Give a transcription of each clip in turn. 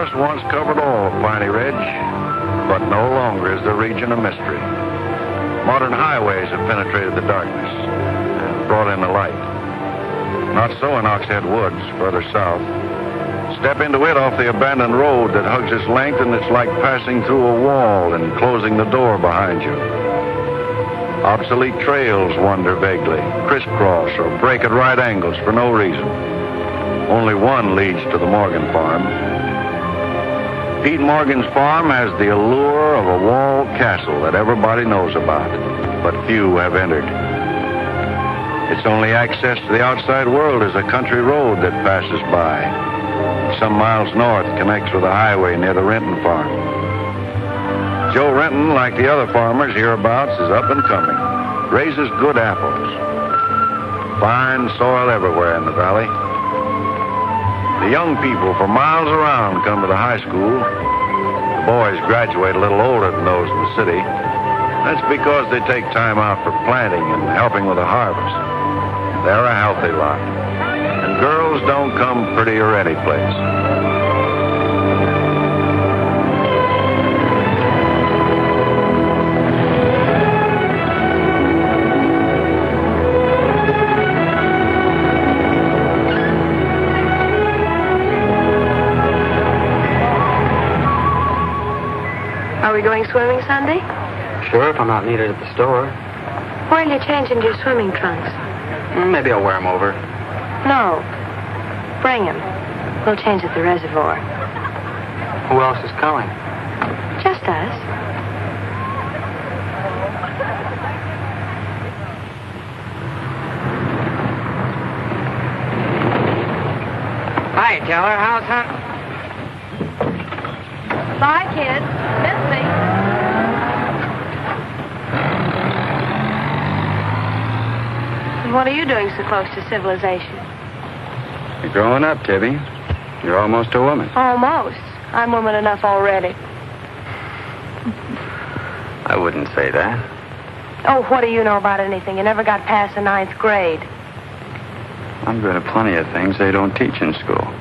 forest once covered all of Piney Ridge, but no longer is the region a mystery. Modern highways have penetrated the darkness and brought in the light. Not so in Oxhead Woods, further south. Step into it off the abandoned road that hugs its length, and it's like passing through a wall and closing the door behind you. Obsolete trails wander vaguely, crisscross or break at right angles for no reason. Only one leads to the Morgan farm. Pete Morgan's farm has the allure of a walled castle that everybody knows about, but few have entered. Its only access to the outside world is a country road that passes by. Some miles north connects with a highway near the Rinton farm. Joe Rinton, like the other farmers hereabouts, is up and coming. Raises good apples. Fine soil everywhere in the valley. The young people for miles around come to the high school. The boys graduate a little older than those in the city. That's because they take time out for planting and helping with the harvest. They're a healthy lot. And girls don't come prettier any place. Are we going swimming Sunday? Sure, if I'm not needed at the store. Where'll you change into your swimming trunks? Maybe I'll wear them over. No. Bring them. We'll change at the reservoir. Who else is coming? Just us. Hi, Teller. How's hunting? Bye, kids. Miss me. What are you doing so close to civilization? You're growing up, Tibby. You're almost a woman. Almost. I'm woman enough already. I wouldn't say that. Oh, what do you know about anything? You never got past the 9th grade. I'm good at plenty of things they don't teach in school.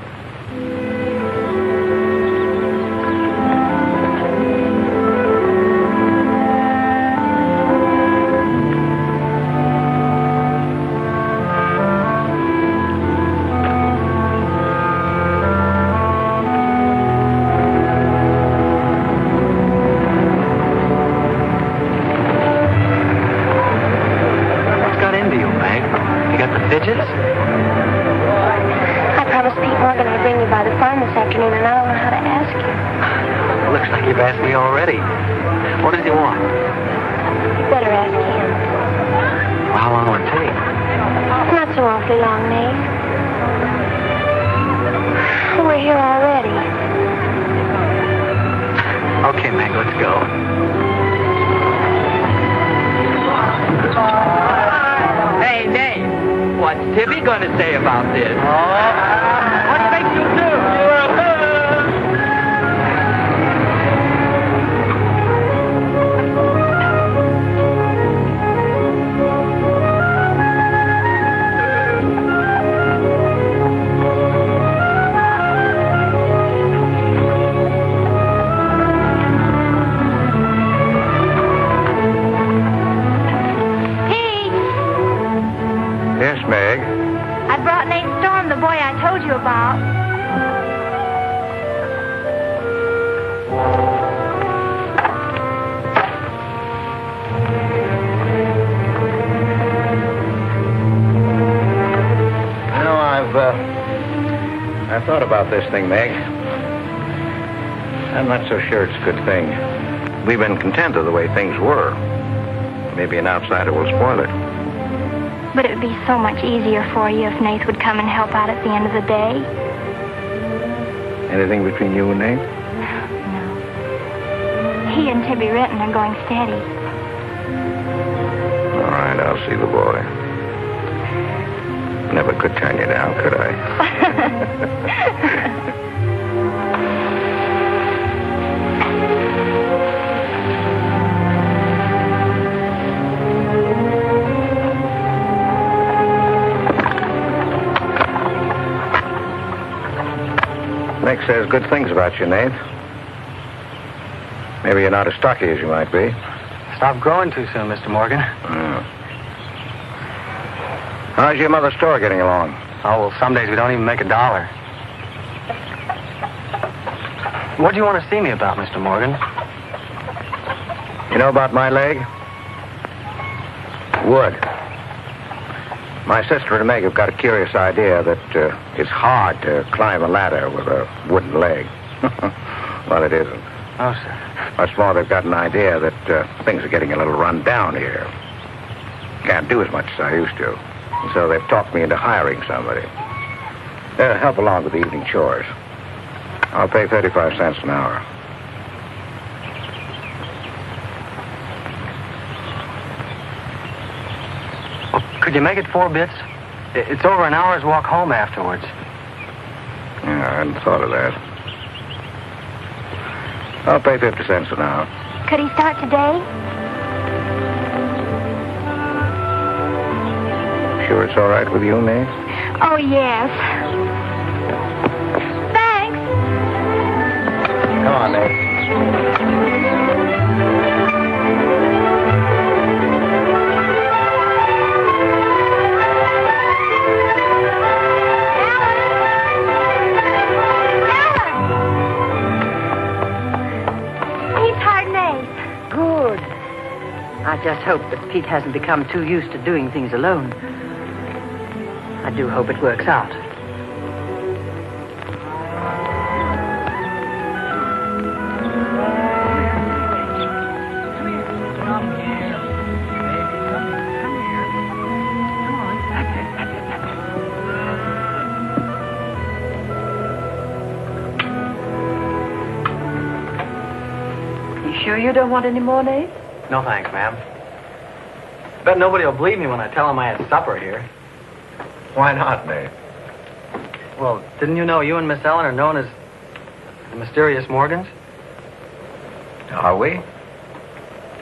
Nath Storm, the boy I told you about. You know, I've thought about this thing, Meg. I'm not so sure it's a good thing. We've been content of the way things were. Maybe an outsider will spoil it. But it would be so much easier for you if Nath would come and help out at the end of the day. Anything between you and Nath? No. He and Tibby Rinton are going steady. All right, I'll see the boy. Never could turn you down, could I? Meg says good things about you, Nath. Maybe you're not as stocky as you might be. Stop growing too soon, Mr. Morgan. How's your mother's store getting along? Oh, well, some days we don't even make $1. What do you want to see me about, Mr. Morgan? You know about my leg? Wood. My sister and Meg have got a curious idea that it's hard to climb a ladder with a wooden leg. Well, it isn't. Oh, sir. Much more, they've got an idea that things are getting a little run down here. Can't do as much as I used to. And so they've talked me into hiring somebody. Help along with the evening chores. I'll pay 35 cents an hour. Well, could you make it 4 bits? It's over an hour's walk home afterwards. Yeah, I hadn't thought of that. I'll pay 50 cents an hour. Could he start today? Sure it's all right with you, Nath? Oh, yes. Thanks. Come on, Nath. I just hope that Pete hasn't become too used to doing things alone. I do hope it works out. You sure you don't want any more, Nate? No, thanks, ma'am. Bet nobody will believe me when I tell them I had supper here. Why not, Nath? Well, didn't you know you and Miss Ellen are known as the mysterious Morgans? Are we?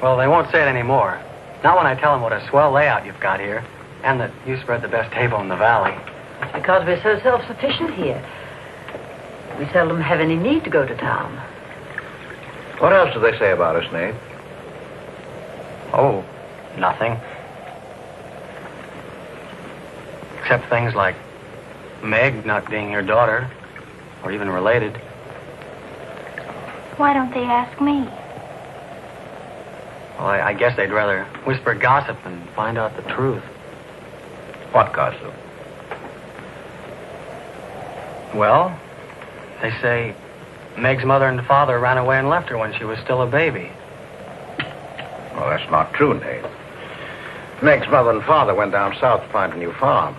Well, they won't say it anymore. Not when I tell them what a swell layout you've got here, and that you spread the best table in the valley. It's because we're so self-sufficient here. We seldom have any need to go to town. What else do they say about us, Nath? Oh, nothing. Except things like Meg not being your daughter, or even related. Why don't they ask me? Well, I guess they'd rather whisper gossip than find out the truth. What gossip? Well, they say Meg's mother and father ran away and left her when she was still a baby. Well, that's not true, Nath. Meg's mother and father went down south to find a new farm.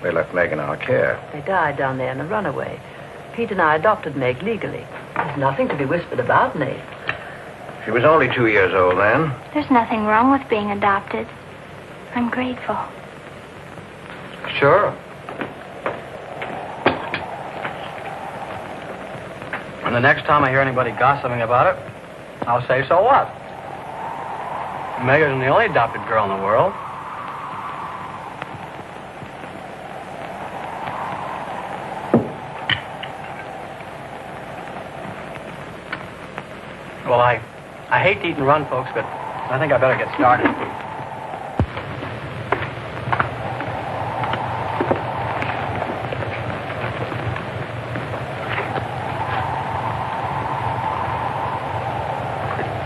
They left Meg in our care. They died down there in a runaway. Pete and I adopted Meg legally. There's nothing to be whispered about, Nate. She was only 2 years old then. There's nothing wrong with being adopted. I'm grateful. Sure. And the next time I hear anybody gossiping about it, I'll say, so what? Meg isn't the only adopted girl in the world. Well, I hate to eat and run, folks, but I think I better get started.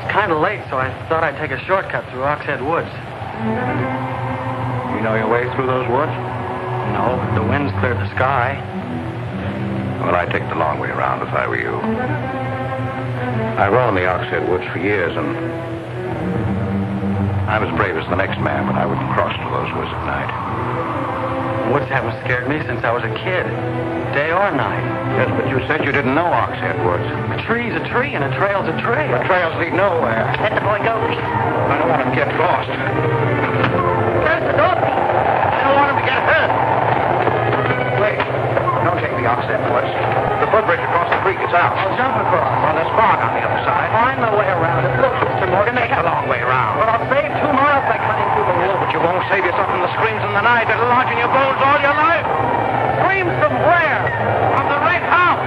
Kind of late, so I thought I'd take a shortcut through Oxhead Woods. You know your way through those woods? No, the wind's cleared the sky. Well, I'd take the long way around if I were you. I roamed the Oxhead Woods for years, and I'm as brave as the next man, but I wouldn't cross to those woods at night. Woods haven't scared me since I was a kid, day or night. Yes, but you said you didn't know Oxhead Woods. A tree's a tree, and a trail's a trail. The trails lead nowhere. Let the boy go, Pete. I don't want him to get lost. Close the door, Pete. I don't want him to get hurt. Wait. Don't take the Oxhead Woods. The footbridge across the creek is out. I'll jump across. Well, there's fog on the other side. Find my way around it. Look, Mr. Morgan, Take the long way around. Well, I'll save 2 miles by cutting through the wood. But you won't save yourself from the screams in the night that'll lodge in your bones all your life. Screams from where? From the red house.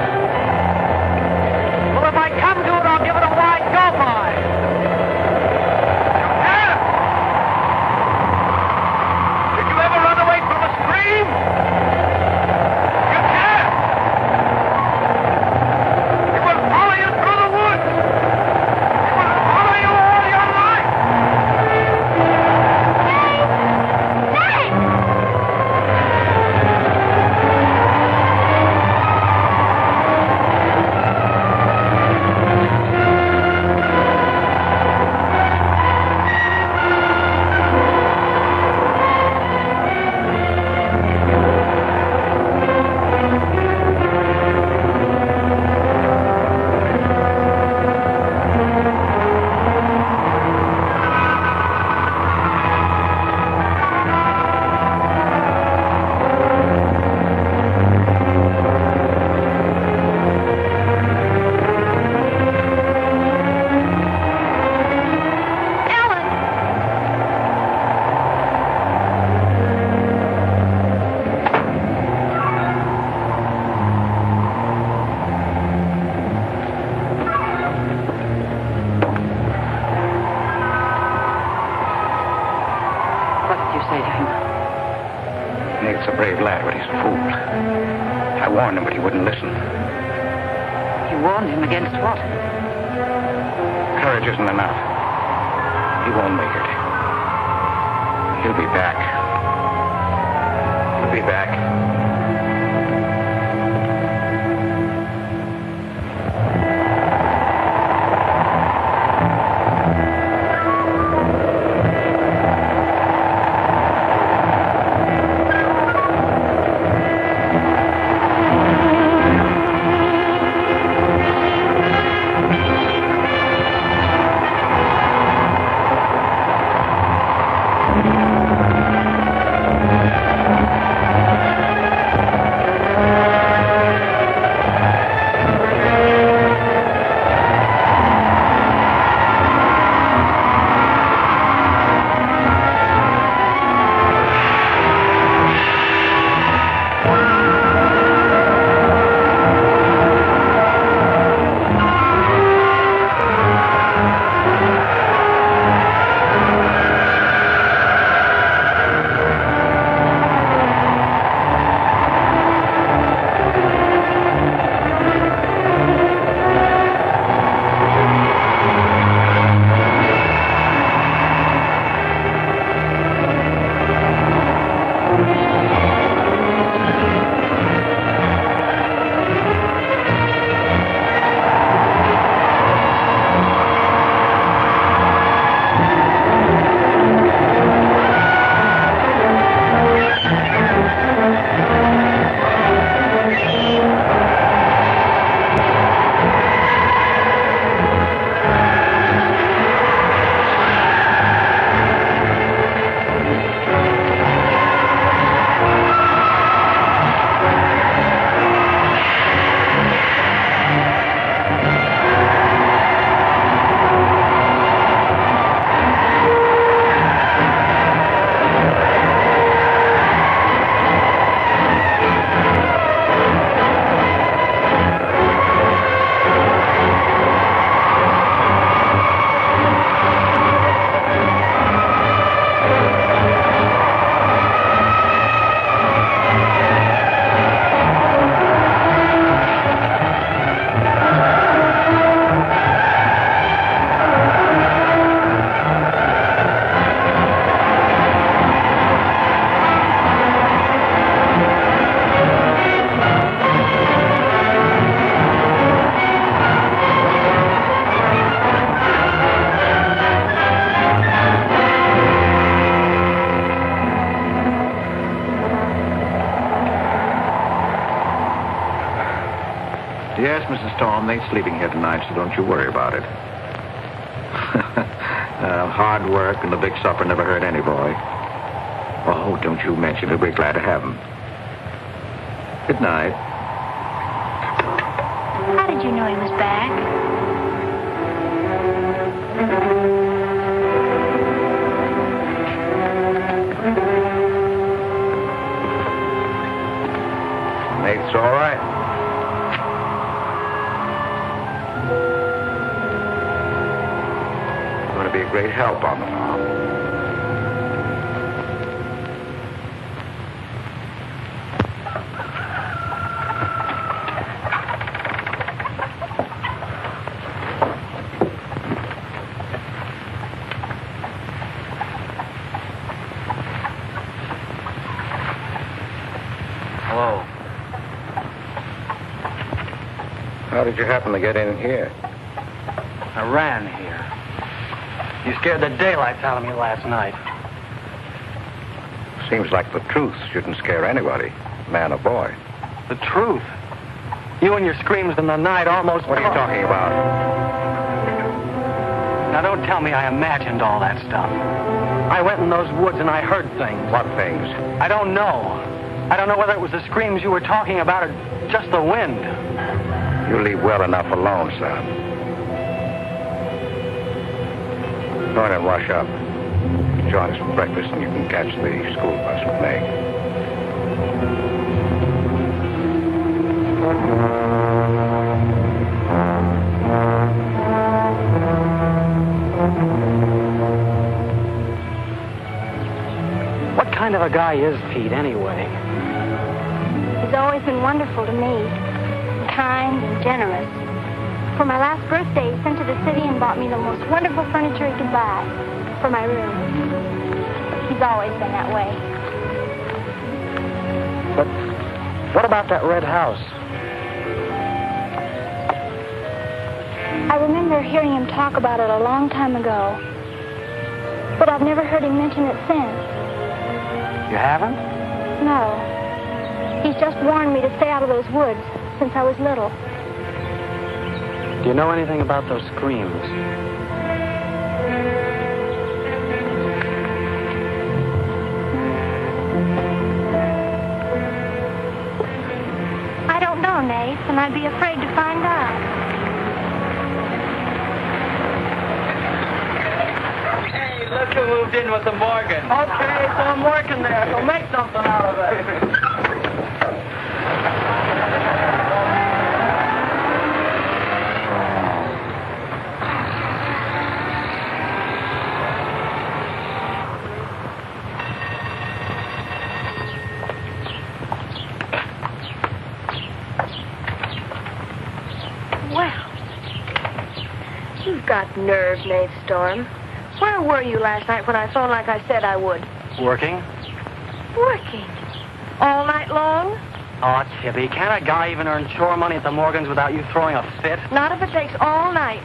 Fool. I warned him, but he wouldn't listen. You warned him against what? Courage isn't enough. He won't make it. He'll be back. He'll be back. Yes, Mrs. Storm, they're sleeping here tonight, so don't you worry about it. Hard work and the big supper never hurt any boy. Oh, don't you mention it. We're glad to have him. Good night. How did you know he was back? Nate's all right. Going to be a great help on the farm. Hello. How did you happen to get in here? I ran here. You scared the daylights out of me last night. Seems like the truth shouldn't scare anybody, man or boy. The truth. You and your screams in the night almost... What are you talking about? Now, don't tell me I imagined all that stuff. I went in those woods and I heard things. What things? I don't know. I don't know whether it was the screams you were talking about or just the wind. You leave well enough alone, son. Go ahead and wash up. Join us for breakfast and you can catch the school bus with Meg. What kind of a guy is Pete, anyway? He's always been wonderful to me, kind and generous. For my last birthday, he sent to the city and bought me the most wonderful furniture he could buy for my room. He's always been that way. But what about that red house? I remember hearing him talk about it a long time ago, but I've never heard him mention it since. You haven't? No. He's just warned me to stay out of those woods since I was little. Do you know anything about those screams? I don't know, Nath, and I'd be afraid to find out. Hey, look who moved in with the Morgan. Okay, so I'm working there, so make something out of it. Got nerve, Nath Storm. Where were you last night when I phoned like I said I would? Working? Working? All night long? Oh, Tibby, can't a guy even earn chore money at the Morgans without you throwing a fit? Not if it takes all night.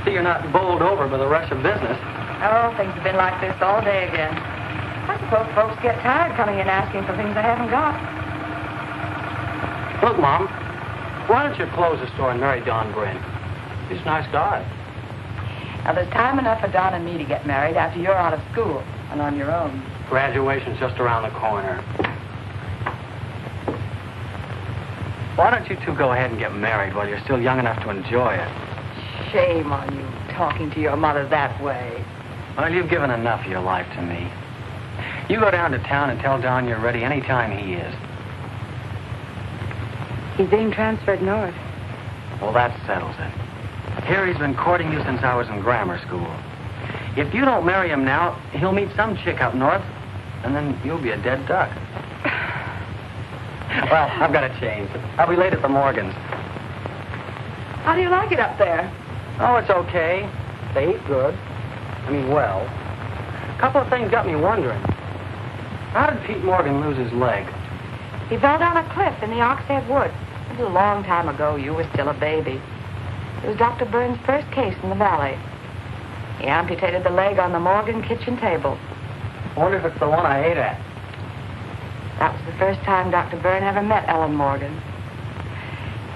You're not bowled over by the rush of business. Oh, things have been like this all day again. I suppose folks get tired coming in asking for things they haven't got. Look, Mom, why don't you close the store and marry Don Bryn? He's a nice guy. Now, there's time enough for Don and me to get married after you're out of school and on your own. Graduation's just around the corner. Why don't you two go ahead and get married while you're still young enough to enjoy it? Shame on you, talking to your mother that way. Well, you've given enough of your life to me. You go down to town and tell Don you're ready any time he is. He's being transferred north. Well, that settles it. Here he's been courting you since I was in grammar school. If you don't marry him now, he'll meet some chick up north, and then you'll be a dead duck. Well, I've got to change. I'll be late at the Morgans. How do you like it up there? Oh, it's okay. They eat good. I mean, well. A couple of things got me wondering. How did Pete Morgan lose his leg? He fell down a cliff in the Oxhead Woods. It was a long time ago. You were still a baby. It was Dr. Burns' first case in the valley. He amputated the leg on the Morgan kitchen table. I wonder if it's the one I ate at. That was the first time Dr. Byrne ever met Ellen Morgan.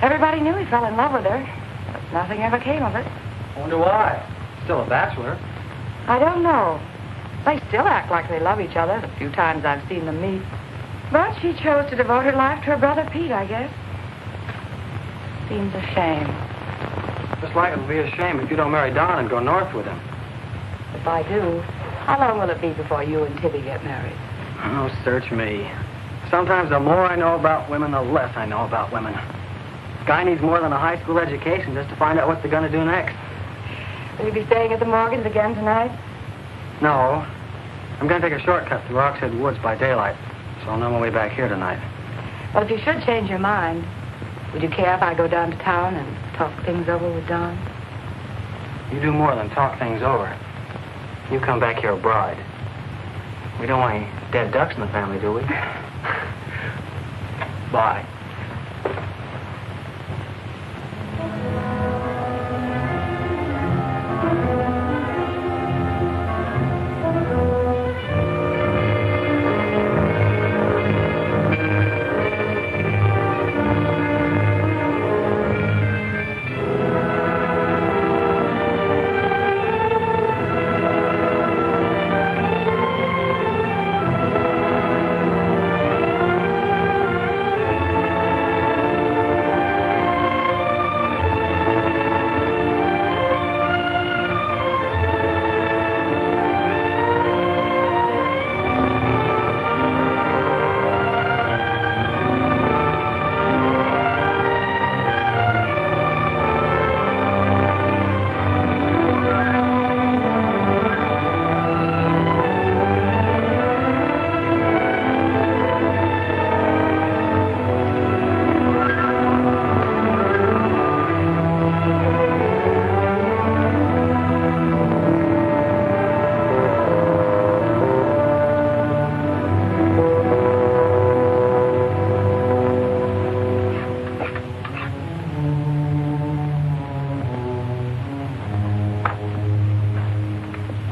Everybody knew he fell in love with her, but nothing ever came of it. I wonder why. Still a bachelor. I don't know. They still act like they love each other, the few times I've seen them meet. But she chose to devote her life to her brother Pete, I guess. Seems a shame. Just like it'll be a shame if you don't marry Don and go north with him. If I do, how long will it be before you and Tibby get married? Oh, search me. Sometimes the more I know about women, the less I know about women. Guy needs more than a high school education just to find out what they're going to do next. Will you be staying at the Morgans again tonight? No. I'm going to take a shortcut through Oxhead Woods by daylight, so I'll know my way back here tonight. Well, if you should change your mind, would you care if I go down to town and talk things over with Don? You do more than talk things over. You come back here a bride. We don't want any dead ducks in the family, do we? Bye.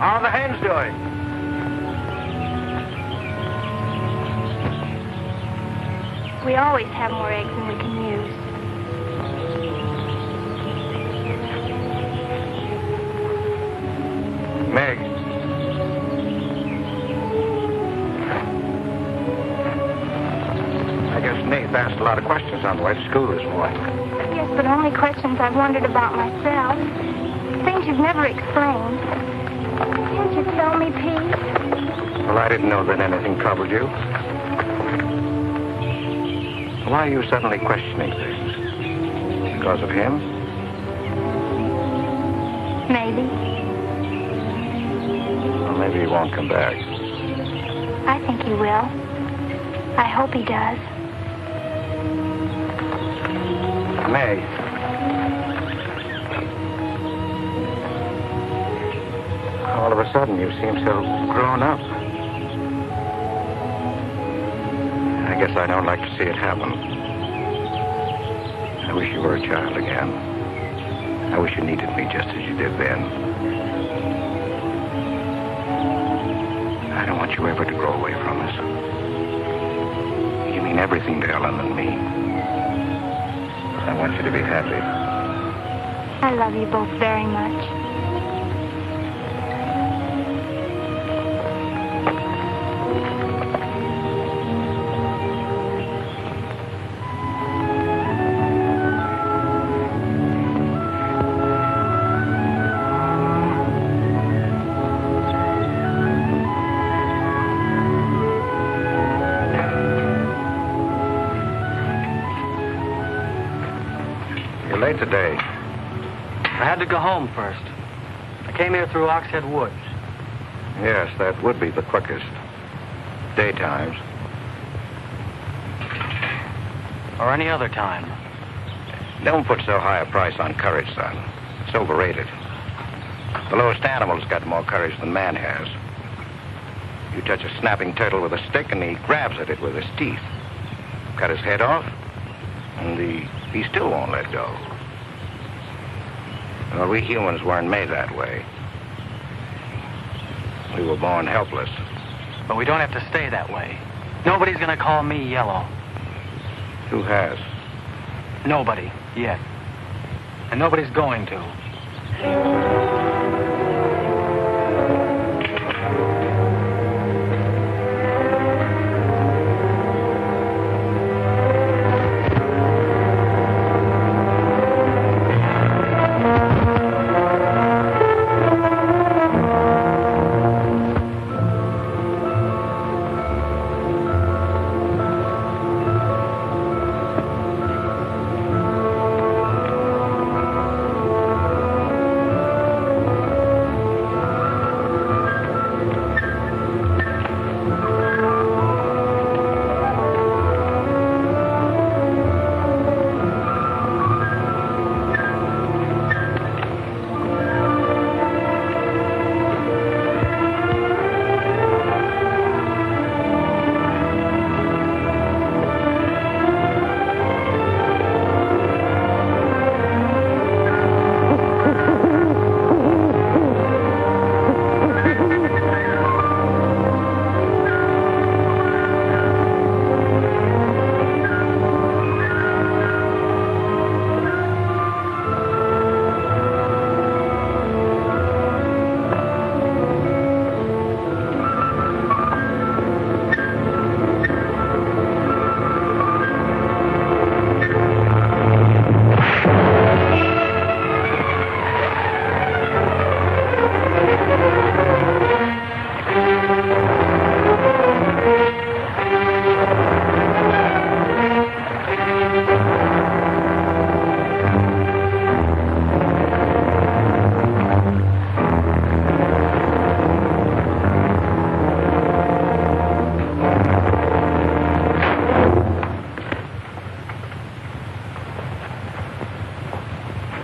How are the hens doing? We always have more eggs than we can use. Meg. I guess Nath asked a lot of questions on the way to school this morning. Yes, but only questions I've wondered about myself. Things you've never explained. Can't you tell me, Pete? Well, I didn't know that anything troubled you. Why are you suddenly questioning things? Because of him? Maybe. Well, maybe he won't come back. I think he will. I hope he does. Meg. All of a sudden, you seem so grown up. I guess I don't like to see it happen. I wish you were a child again. I wish you needed me just as you did then. I don't want you ever to grow away from us. You mean everything to Ellen and me. I want you to be happy. I love you both very much. Late today. I had to go home first. I came here through Oxhead Woods. Yes, that would be the quickest. Daytimes. Or any other time. Don't put so high a price on courage, son. It's overrated. The lowest animal's got more courage than man has. You touch a snapping turtle with a stick and he grabs at it with his teeth. Cut his head off, and he still won't let go. Well, we humans weren't made that way. We were born helpless. But we don't have to stay that way. Nobody's gonna call me yellow. Who has? Nobody, yet. And nobody's going to.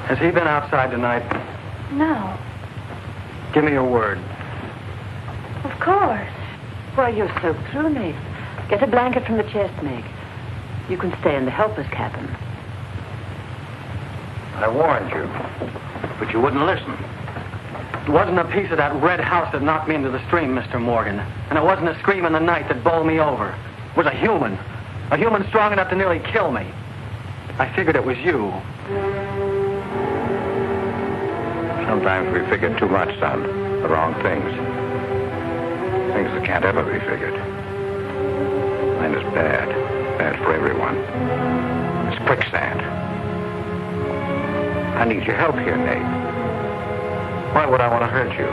Has he been outside tonight? No. Give me your word. Of course. Why, you're soaked through, Nath. Get a blanket from the chest, Meg. You can stay in the helper's cabin. I warned you, but you wouldn't listen. It wasn't a piece of that red house that knocked me into the stream, Mr. Morgan. And it wasn't a scream in the night that bowled me over. It was a human. A human strong enough to nearly kill me. I figured it was you. Sometimes we figure too much, son. The wrong things. Things that can't ever be figured. Mine is bad. Bad for everyone. It's quicksand. I need your help here, Nate. Why would I want to hurt you?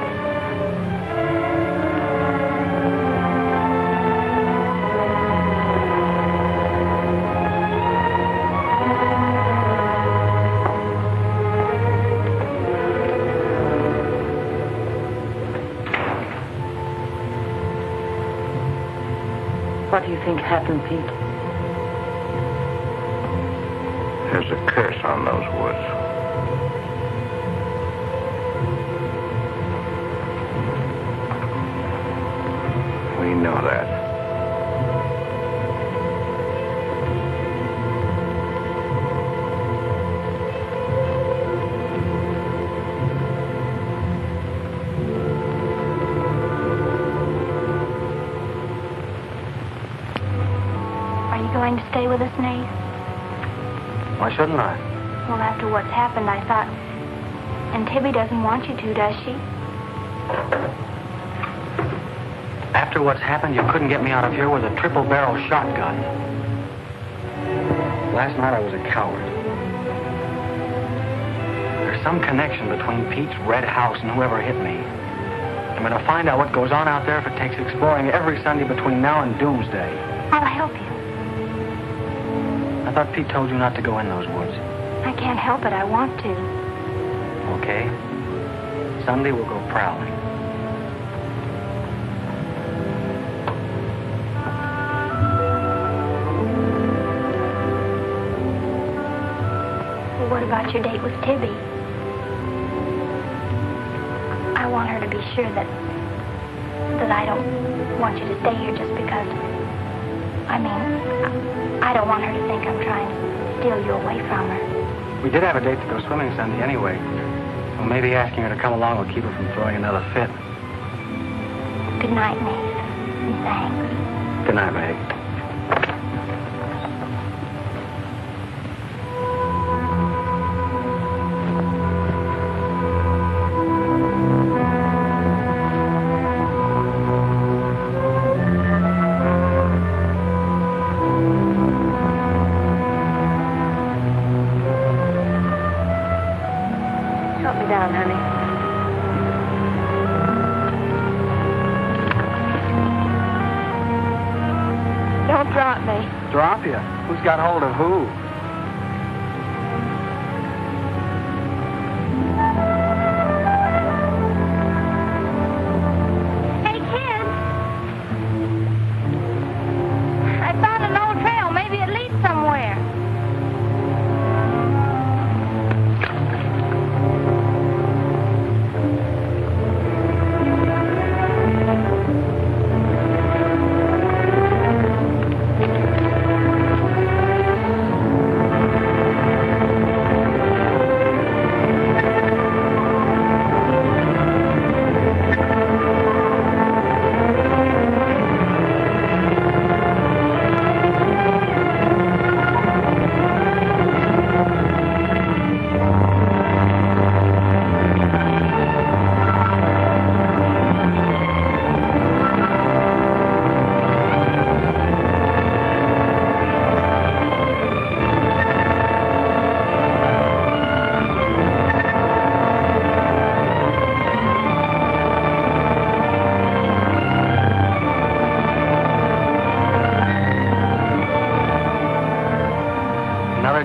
What do you think happened, Pete? There's a curse on those woods. We know that. Are you going to stay with us, Nath? Why shouldn't I? Well, after what's happened, I thought... And Tibby doesn't want you to, does she? After what's happened, you couldn't get me out of here with a triple-barrel shotgun. Last night I was a coward. There's some connection between Pete's red house and whoever hit me. I'm going to find out what goes on out there if it takes exploring every Sunday between now and doomsday. I'll help you. I thought Pete told you not to go in those woods. I can't help it. I want to. Okay. Sunday we'll go prowling. Well, what about your date with Tibby? I want her to be sure that I don't want you to stay here just because... I don't want her to think I'm trying to steal you away from her. We did have a date to go swimming Sunday anyway. So maybe asking her to come along will keep her from throwing another fit. Good night, Nath. And thanks. Good night, Meg. Drop you? Who's got hold of who? Hey, kids! I found an old trail. Maybe it leads somewhere.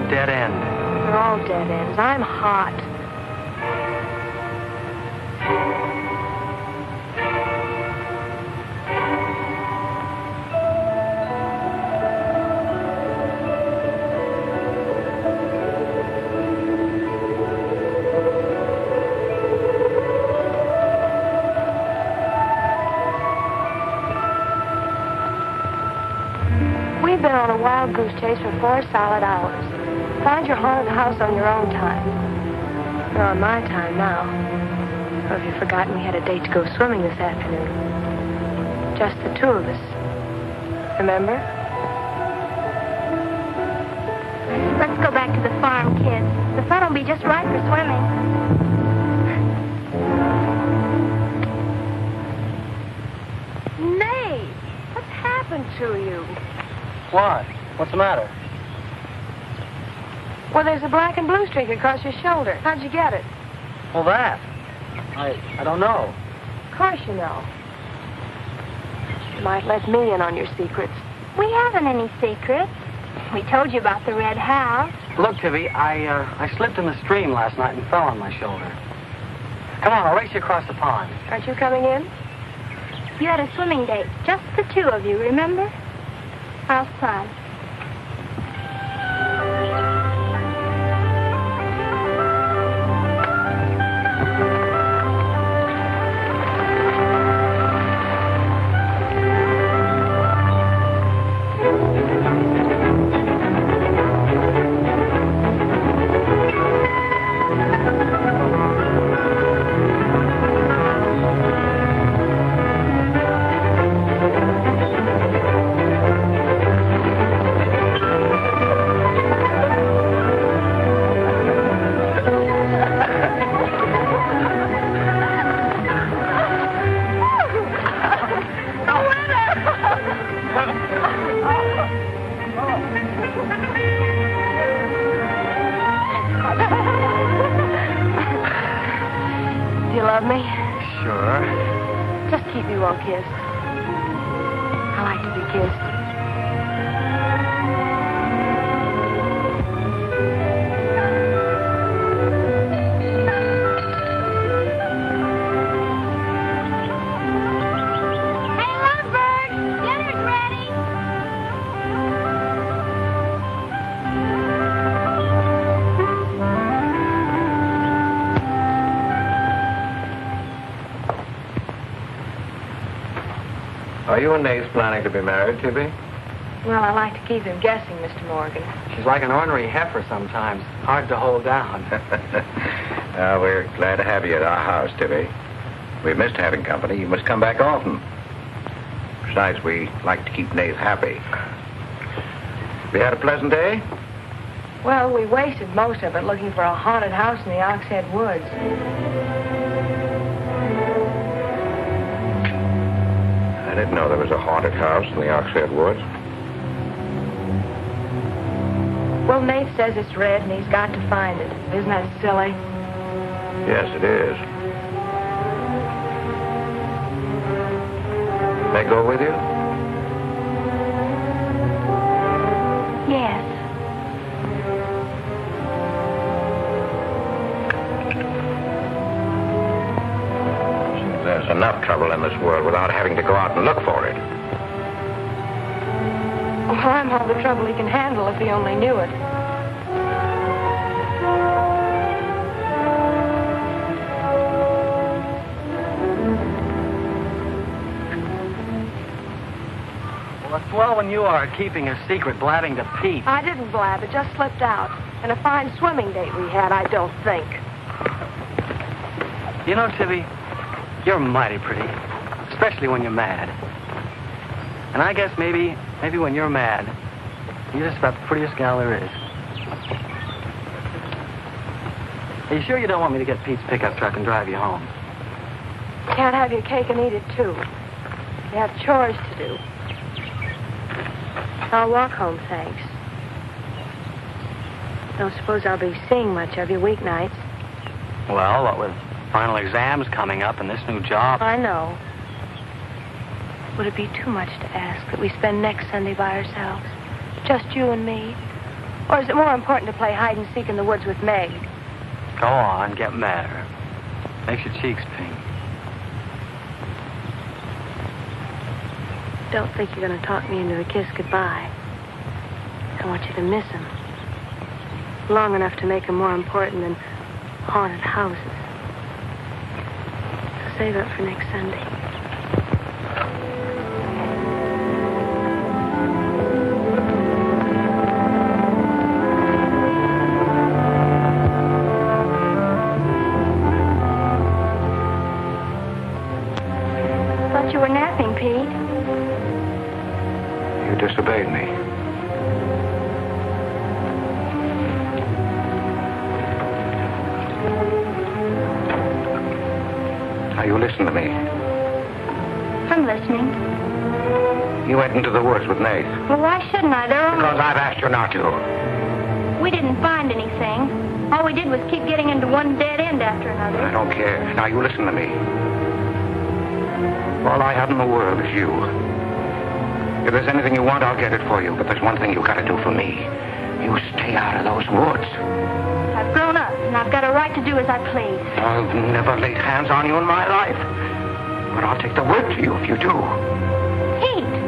Dead end. They're all dead ends. I'm hot. We've been on a wild goose chase for 4 solid hours. Find your haunted house on your own time. You're on my time now. Or have you forgotten we had a date to go swimming this afternoon? Just the two of us. Remember? Let's go back to the farm, kids. The sun will be just right for swimming. Nate, what's happened to you? What? What's the matter? Well, there's a black and blue streak across your shoulder. How'd you get it? Well, that. I don't know. Of course you know. You might let me in on your secrets. We haven't any secrets. We told you about the red house. Look, Tibby, I slipped in the stream last night and fell on my shoulder. Come on, I'll race you across the pond. Aren't you coming in? You had a swimming date, just the two of you, remember? How's fun? Kiss. I like to be kissed. Hey, Lovebird, dinner's ready. Are you and Nath planning to be married, Tibby? Well, I like to keep him guessing, Mr. Morgan. She's like an ornery heifer sometimes. Hard to hold down. We're glad to have you at our house, Tibby. We missed having company. You must come back often. Besides, we like to keep Nath happy. We had a pleasant day? Well, we wasted most of it looking for a haunted house in the Oxhead Woods. I didn't know there was a haunted house in the Oxhead Woods. Well, Nath says it's red and he's got to find it. Isn't that silly? Yes, it is. May I go with you? Yes. There's enough trouble in this world without having to go out and look for it. Well, I'm all the trouble he can handle if he only knew it. Well, it's swell when you are keeping a secret, blabbing to Pete. I didn't blab. It just slipped out. And a fine swimming date we had, I don't think. You know, Tibby, you're mighty pretty, especially when you're mad. And I guess maybe when you're mad, you're just about the prettiest gal there is. Are you sure you don't want me to get Pete's pickup truck and drive you home? Can't have your cake and eat it, too. You have chores to do. I'll walk home, thanks. Don't suppose I'll be seeing much of you weeknights. Well, what with final exams coming up and this new job. I know. Would it be too much to ask that we spend next Sunday by ourselves? Just you and me? Or is it more important to play hide and seek in the woods with Meg? Go on, get madder. Makes your cheeks pink. Don't think you're going to talk me into a kiss goodbye. I want you to miss him. Long enough to make him more important than haunted houses. So save it for next Sunday. thought you were napping, Pete. You disobeyed me. Now, you listen to me. I'm listening. You went into the woods with Nath. Well, why shouldn't I? Because I've asked you not to. We didn't find anything. All we did was keep getting into one dead end after another. I don't care. Now, you listen to me. All I have in the world is you. If there's anything you want, I'll get it for you. But there's one thing you gotta do for me. You stay out of those woods. I've grown up, and I've got a right to do as I please. I've never laid hands on you in my life. But I'll take the word to you if you do. Pete!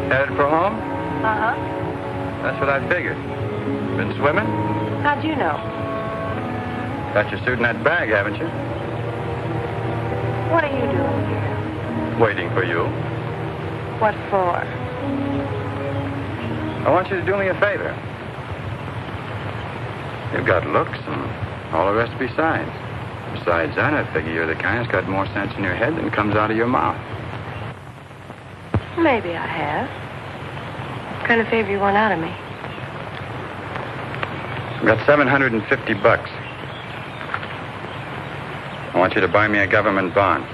Headed for home? Uh-huh. That's what I figured. Been swimming? How'd you know? Got your suit in that bag, haven't you? What are you doing here? Waiting for you. What for? I want you to do me a favor. You've got looks and all the rest besides. Besides that, I figure you're the kind that's got more sense in your head than comes out of your mouth. Maybe I have. What kind of favor you want out of me? I've got $750. I want you to buy me a government bond.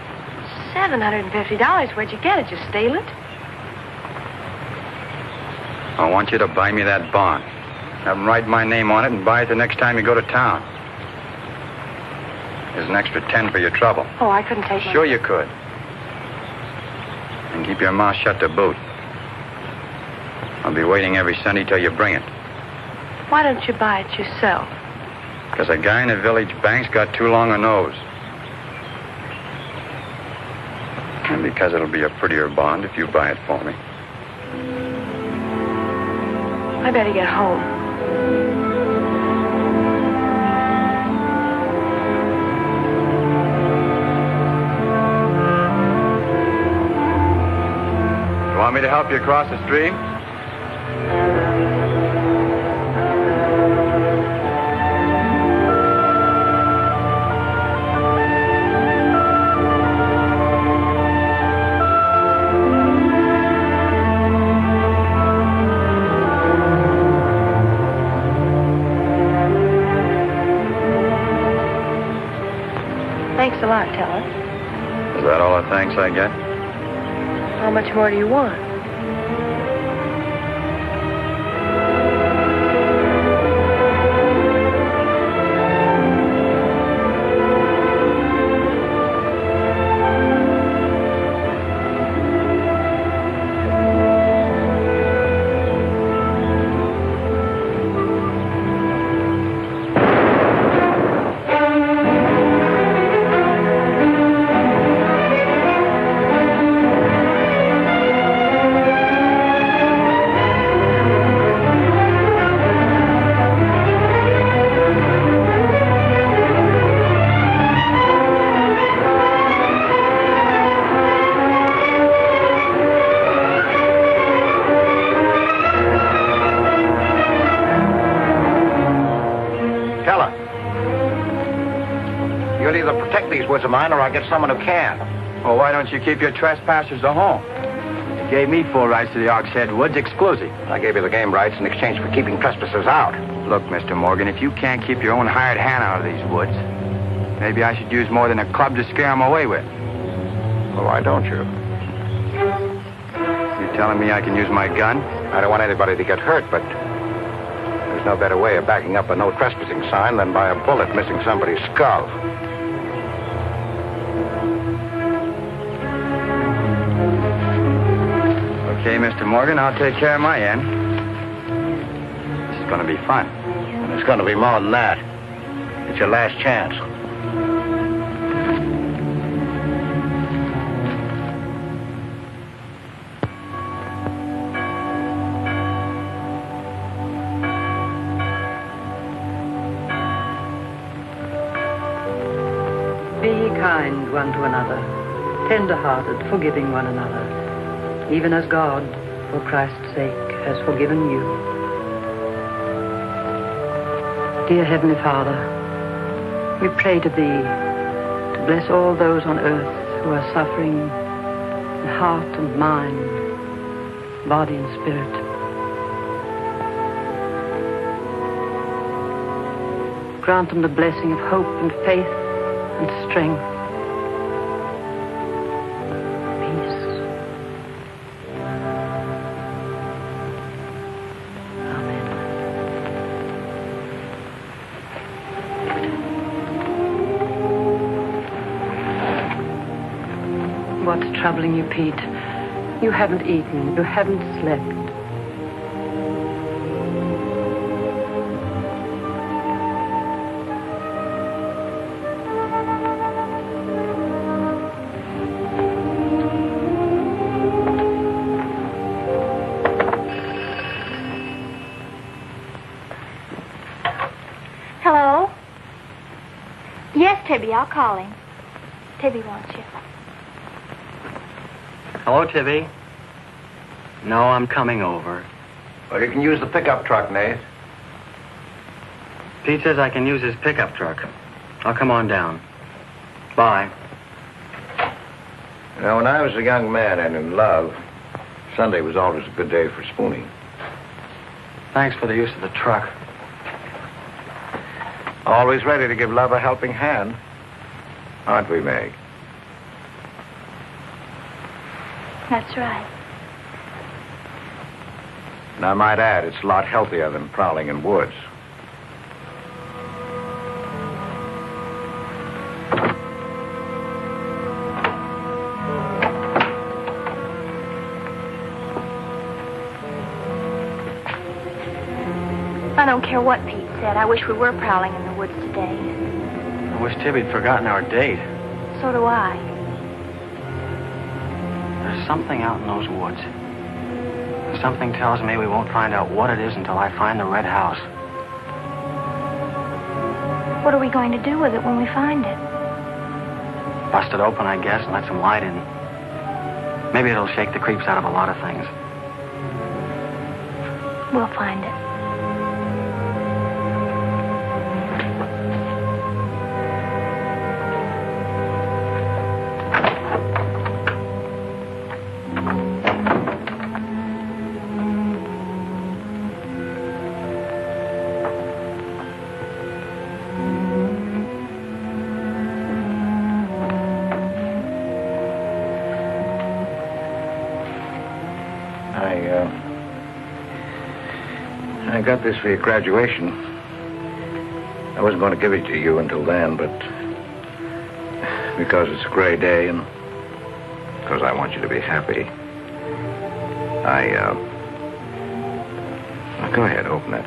$750? Where'd you get it? You steal it? I want you to buy me that bond. Have them write my name on it and buy it the next time you go to town. There's an extra 10 for your trouble. Oh, I couldn't take Sure you could. And keep your mouth shut to boot. I'll be waiting every Sunday till you bring it. Why don't you buy it yourself? Because a guy in the village bank's got too long a nose. And because it'll be a prettier bond if you buy it for me. I better get home. You want me to help you across the stream? Thanks a lot, Teller. Is that all the thanks I get? How much more do you want? Woods of mine, or I'll get someone who can. Well, why don't you keep your trespassers at home? You gave me full rights to the Ox Head Woods exclusive. I gave you the game rights in exchange for keeping trespassers out. Look, Mr. Morgan, if you can't keep your own hired hand out of these woods, maybe I should use more than a club to scare them away with. Well, why don't you? You telling me I can use my gun? I don't want anybody to get hurt, but there's no better way of backing up a no trespassing sign than by a bullet missing somebody's skull. Okay, Mr. Morgan, I'll take care of my end. This is going to be fun. And it's going to be more than that. It's your last chance. Be ye kind one to another, tender-hearted, forgiving one another, even as God, for Christ's sake, has forgiven you. Dear Heavenly Father, we pray to Thee to bless all those on earth who are suffering in heart and mind, body and spirit. Grant them the blessing of hope and faith and strength. Peace. Amen. What's troubling you, Pete? You haven't eaten. You haven't slept. Hello? Yes, Tibby, I'll call him. Tibby wants you. Hello, Tibby. No, I'm coming over. Well, you can use the pickup truck, Nath. Pete says I can use his pickup truck. I'll come on down. Bye. You know, when I was a young man and in love, Sunday was always a good day for spooning. Thanks for the use of the truck. Always ready to give love a helping hand. Aren't we, Meg? That's right. And I might add, it's a lot healthier than prowling in woods. I don't care what Pete said. I wish we were prowling in the woods today. I wish Tibby'd forgotten our date. So do I. There's something out in those woods. Something tells me we won't find out what it is until I find the red house. What are we going to do with it when we find it? Bust it open, I guess, and let some light in. Maybe it'll shake the creeps out of a lot of things. We'll find it. I got this for your graduation. I wasn't going to give it to you until then, but because it's a gray day and because I want you to be happy, go ahead, open it.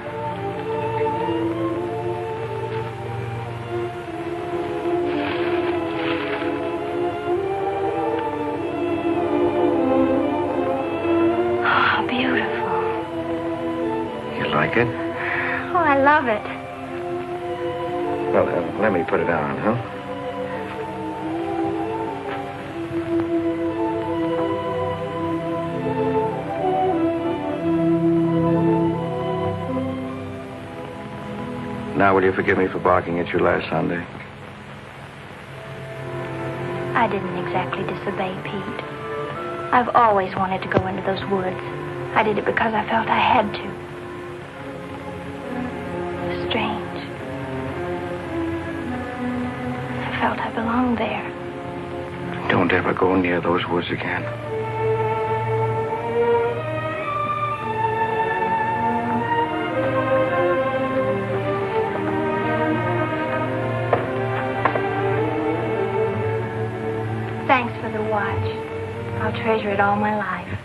Like it? Oh, I love it. Well, let me put it on, huh? Now, will you forgive me for barking at you last Sunday? I didn't exactly disobey Pete. I've always wanted to go into those woods. I did it because I felt I had to. Strange. I felt I belonged there. Don't ever go near those woods again. Thanks for the watch. I'll treasure it all my life.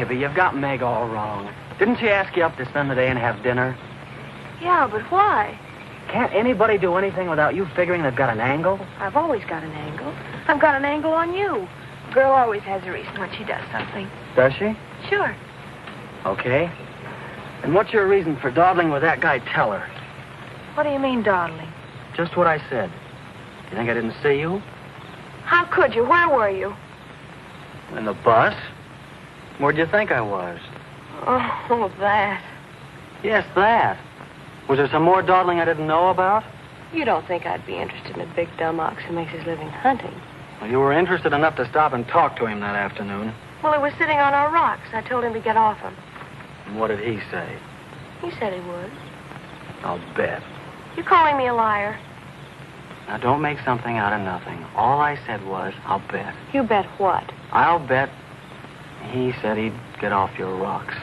Tibby, you've got Meg all wrong. Didn't she ask you up to spend the day and have dinner? Yeah, but why? Can't anybody do anything without you figuring they've got an angle? I've always got an angle. I've got an angle on you. A girl always has a reason when she does something. Does she? Sure. Okay. And what's your reason for dawdling with that guy Teller? What do you mean, dawdling? Just what I said. You think I didn't see you? How could you? Where were you? In the bus? Where'd you think I was? Oh, that. Yes, that. Was there some more dawdling I didn't know about? You don't think I'd be interested in a big dumb ox who makes his living hunting? Well, you were interested enough to stop and talk to him that afternoon. Well, he was sitting on our rocks. I told him to get off them. And what did he say? He said he would. I'll bet. You calling me a liar? Now, don't make something out of nothing. All I said was, I'll bet. You bet what? I'll bet he said he'd get off your rocks.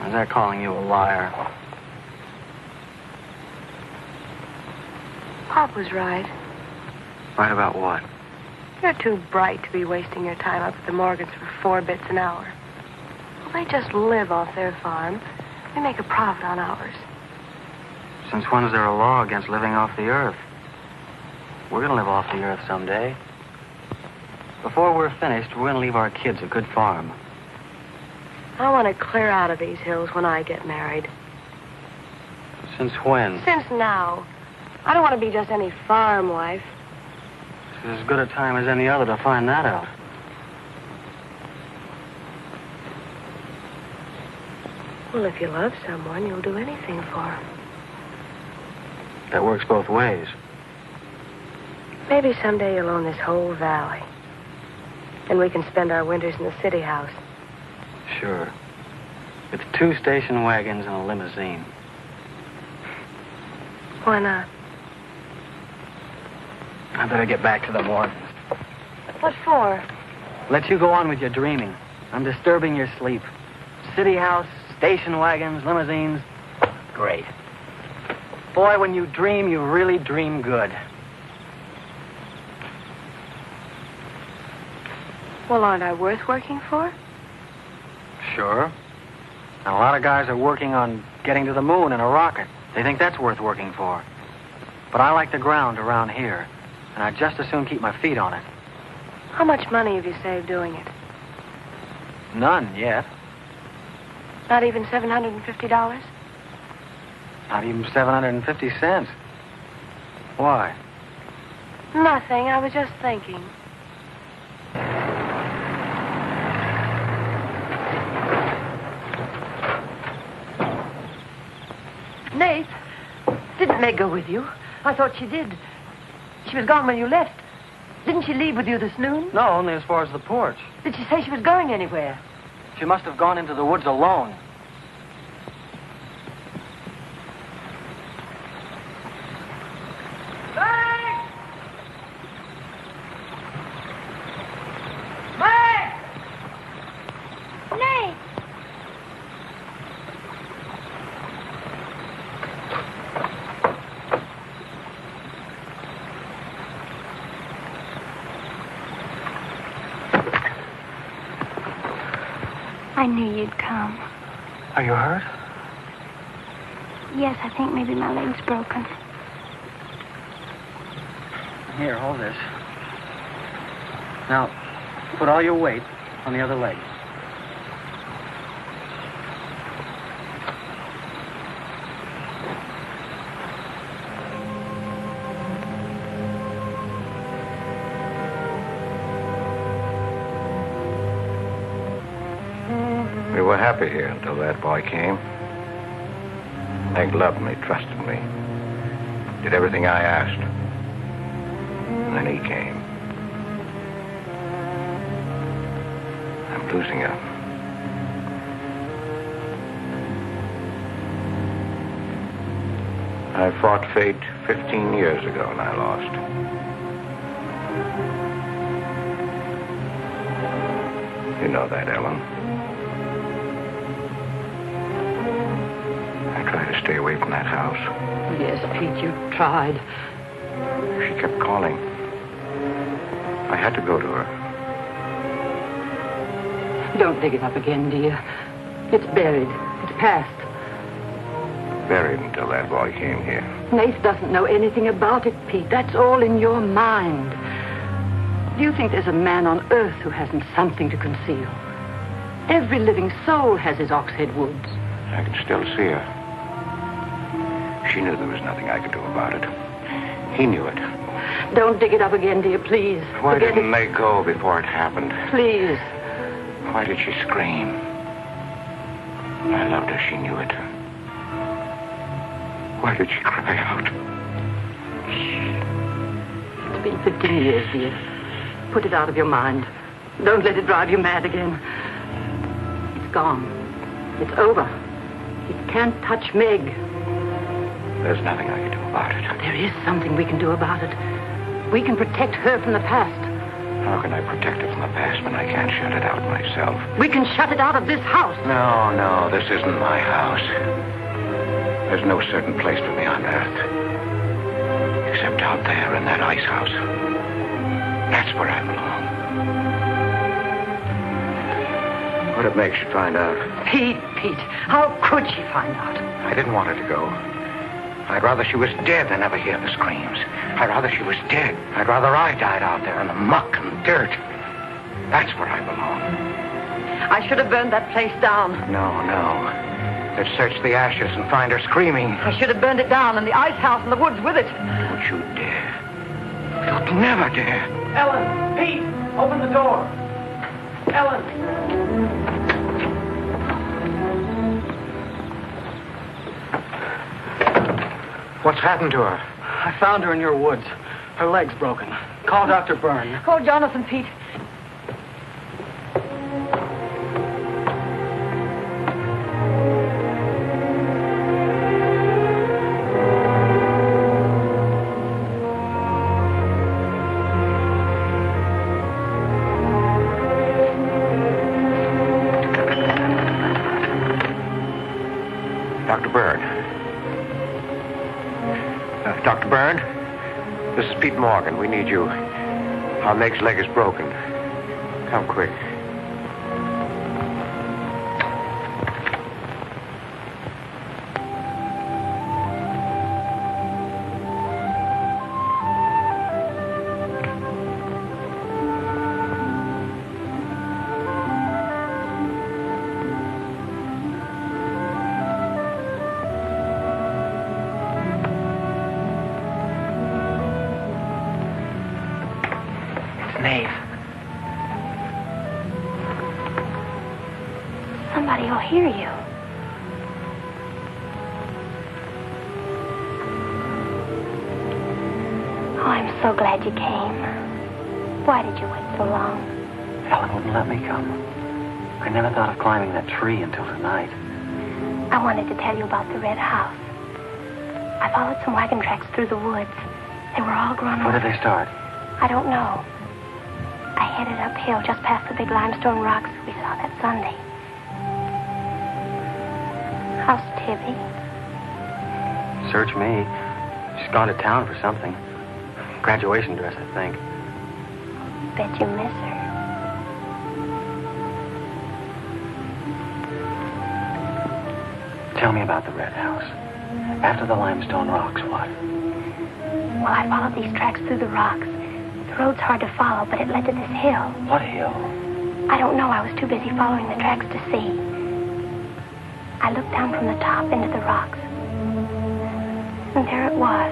Is that calling you a liar? Pop was right. Right about what? You're too bright to be wasting your time up at the Morgans for 4 bits an hour. Well, they just live off their farm. We make a profit on ours. Since when is there a law against living off the earth? We're going to live off the earth someday. Before we're finished, we're going to leave our kids a good farm. I want to clear out of these hills when I get married. Since when? Since now. I don't want to be just any farm wife. It's as good a time as any other to find that out. Well, if you love someone, you'll do anything for him. That works both ways. Maybe someday you'll own this whole valley. And we can spend our winters in the city house. Sure. With 2 station wagons and a limousine. Why not? I better get back to the Morgans. What for? Let you go on with your dreaming. I'm disturbing your sleep. City house, station wagons, limousines. Great. Boy, when you dream, you really dream good. Well, aren't I worth working for? Sure. And a lot of guys are working on getting to the moon in a rocket. They think that's worth working for. But I like the ground around here, and I'd just as soon keep my feet on it. How much money have you saved doing it? None yet. Not even $750? Not even 750 cents. Why? Nothing. I was just thinking. Nath, didn't Meg go with you? I thought she did. She was gone when you left. Didn't she leave with you this noon? No, only as far as the porch. Did she say she was going anywhere? She must have gone into the woods alone. I knew you'd come. Are you hurt? Yes, I think maybe my leg's broken. Here, hold this. Now, put all your weight on the other leg. We were happy here until that boy came. Meg loved me, trusted me, did everything I asked. And then he came. I'm losing her. I fought fate 15 years ago and I lost. You know that, Ellen. Try to stay away from that house. Yes, Pete, you tried. She kept calling. I had to go to her. Don't dig it up again, dear. It's buried. It's past. Buried until that boy came here. Nath doesn't know anything about it, Pete. That's all in your mind. Do you think there's a man on earth who hasn't something to conceal? Every living soul has his Oxhead Woods. I can still see her. She knew there was nothing I could do about it. He knew it. Don't dig it up again, dear, please. Why Forget didn't it. they go before it happened? Please. Why did she scream? I loved her. She knew it. Why did she cry out? It's been 15 years, dear. Put it out of your mind. Don't let it drive you mad again. It's gone. It's over. It can't touch Meg. There's nothing I can do about it. There is something we can do about it. We can protect her from the past. How can I protect her from the past when I can't shut it out myself? We can shut it out of this house. No, this isn't my house. There's no certain place for me on earth. Except out there in that ice house. That's where I belong. What'd make you find out? Pete, how could she find out? I didn't want her to go. I'd rather she was dead than ever hear the screams. I'd rather she was dead. I'd rather I died out there in the muck and dirt. That's where I belong. I should have burned that place down. No. Let's search the ashes and find her screaming. I should have burned it down and the ice house in the woods with it. Don't you dare. You'd never dare. Ellen, Pete, open the door. Ellen. What's happened to her? I found her in your woods. Her leg's broken. Call Dr. Byrne. Call Jonathan, Pete. Dr. Byrne. Dr. Byrne? This is Pete Morgan. We need you. Our Meg's leg is broken. Come quick. Somebody will hear you. Oh, I'm so glad you came. Why did you wait so long? Ellen wouldn't let me come. I never thought of climbing that tree until tonight. I wanted to tell you about the red house. I followed some wagon tracks through the woods. They were all grown Where over. did they start? I don't know. I headed uphill just past the big limestone rocks we saw that Sunday. How's Tibby? Search me. She's gone to town for something. Graduation dress, I think. Bet you miss her. Tell me about the red house. After the limestone rocks, what? Well, I followed these tracks through the rocks. The road's hard to follow, but it led to this hill. What hill? I don't know. I was too busy following the tracks to see. I looked down from the top into the rocks. And there it was.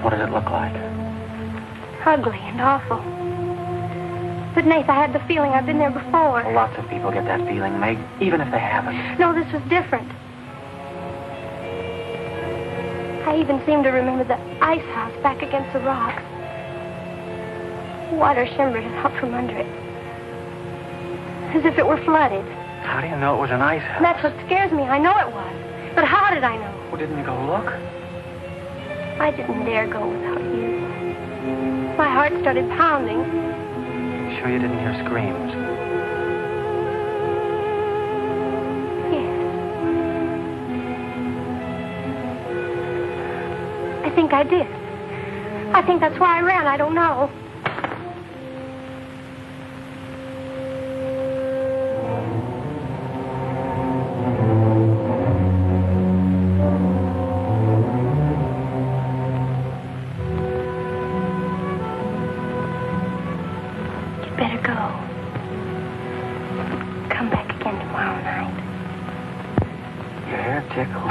What did it look like? Ugly and awful. But, Nath, I had the feeling I've been there before. Well, lots of people get that feeling, Meg, even if they haven't. No, this was different. I even seem to remember the ice house back against the rocks. Water shimmered out from under it. As if it were flooded. How do you know it was an ice house? That's what scares me. I know it was. But how did I know? Well, didn't you go look? I didn't dare go without you. My heart started pounding. Sure you didn't hear screams? Yes. I think I did. I think that's why I ran. I don't know. tickle.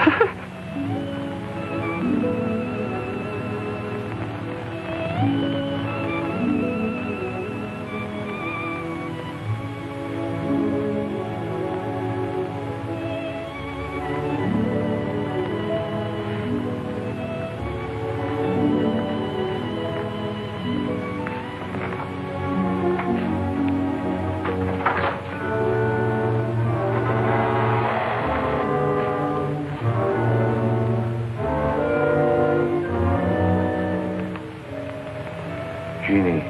Jeannie.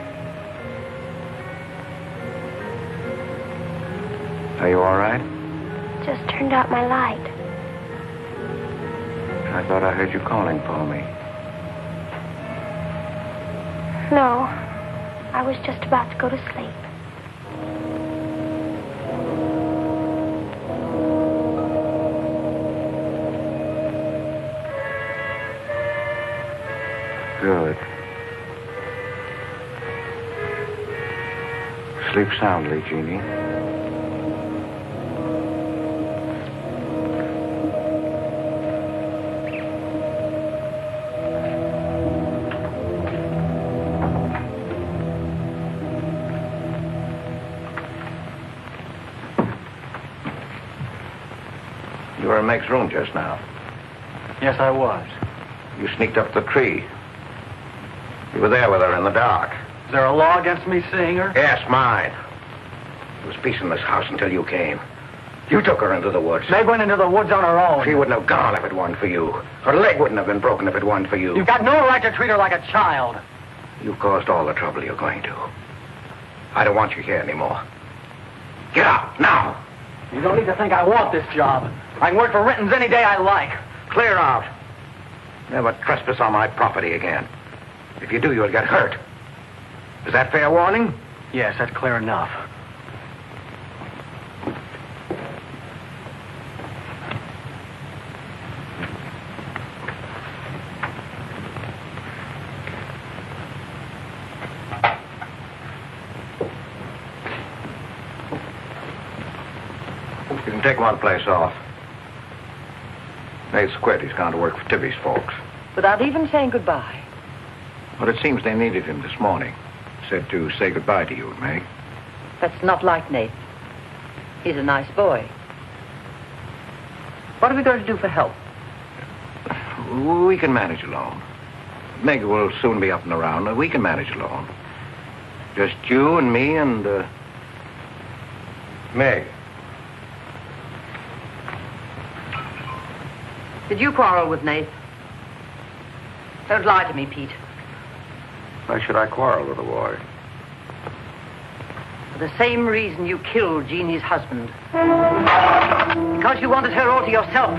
Are you all right? Just turned out my light. I thought I heard you calling for me. No, I was just about to go to sleep. Good. Sleep soundly, Jeannie. You were in Meg's room just now. Yes, I was. You sneaked up the tree. You were there with her in the dark. Is there a law against me seeing her? Yes, mine. There was peace in this house until you came. You took her into the woods. Meg went into the woods on her own. She wouldn't have gone if it weren't for you. Her leg wouldn't have been broken if it weren't for you. You've got no right to treat her like a child. You caused all the trouble you're going to. I don't want you here anymore. Get out, now. You don't need to think I want this job. I can work for Rinton's any day I like. Clear out. Never trespass on my property again. If you do, you'll get hurt. Is that fair warning? Yes, that's clear enough. You can take one place off. Nate's quit. He's gone to work for Tibby's folks. Without even saying goodbye. But it seems they needed him this morning. Said to say goodbye to you, Meg. That's not like Nate. He's a nice boy. What are we going to do for help? We can manage alone. Meg will soon be up and around. We can manage alone. Just you and me and, Meg. Did you quarrel with Nate? Don't lie to me, Pete. Why should I quarrel with the boy? For the same reason you killed Jeannie's husband. Because you wanted her all to yourself.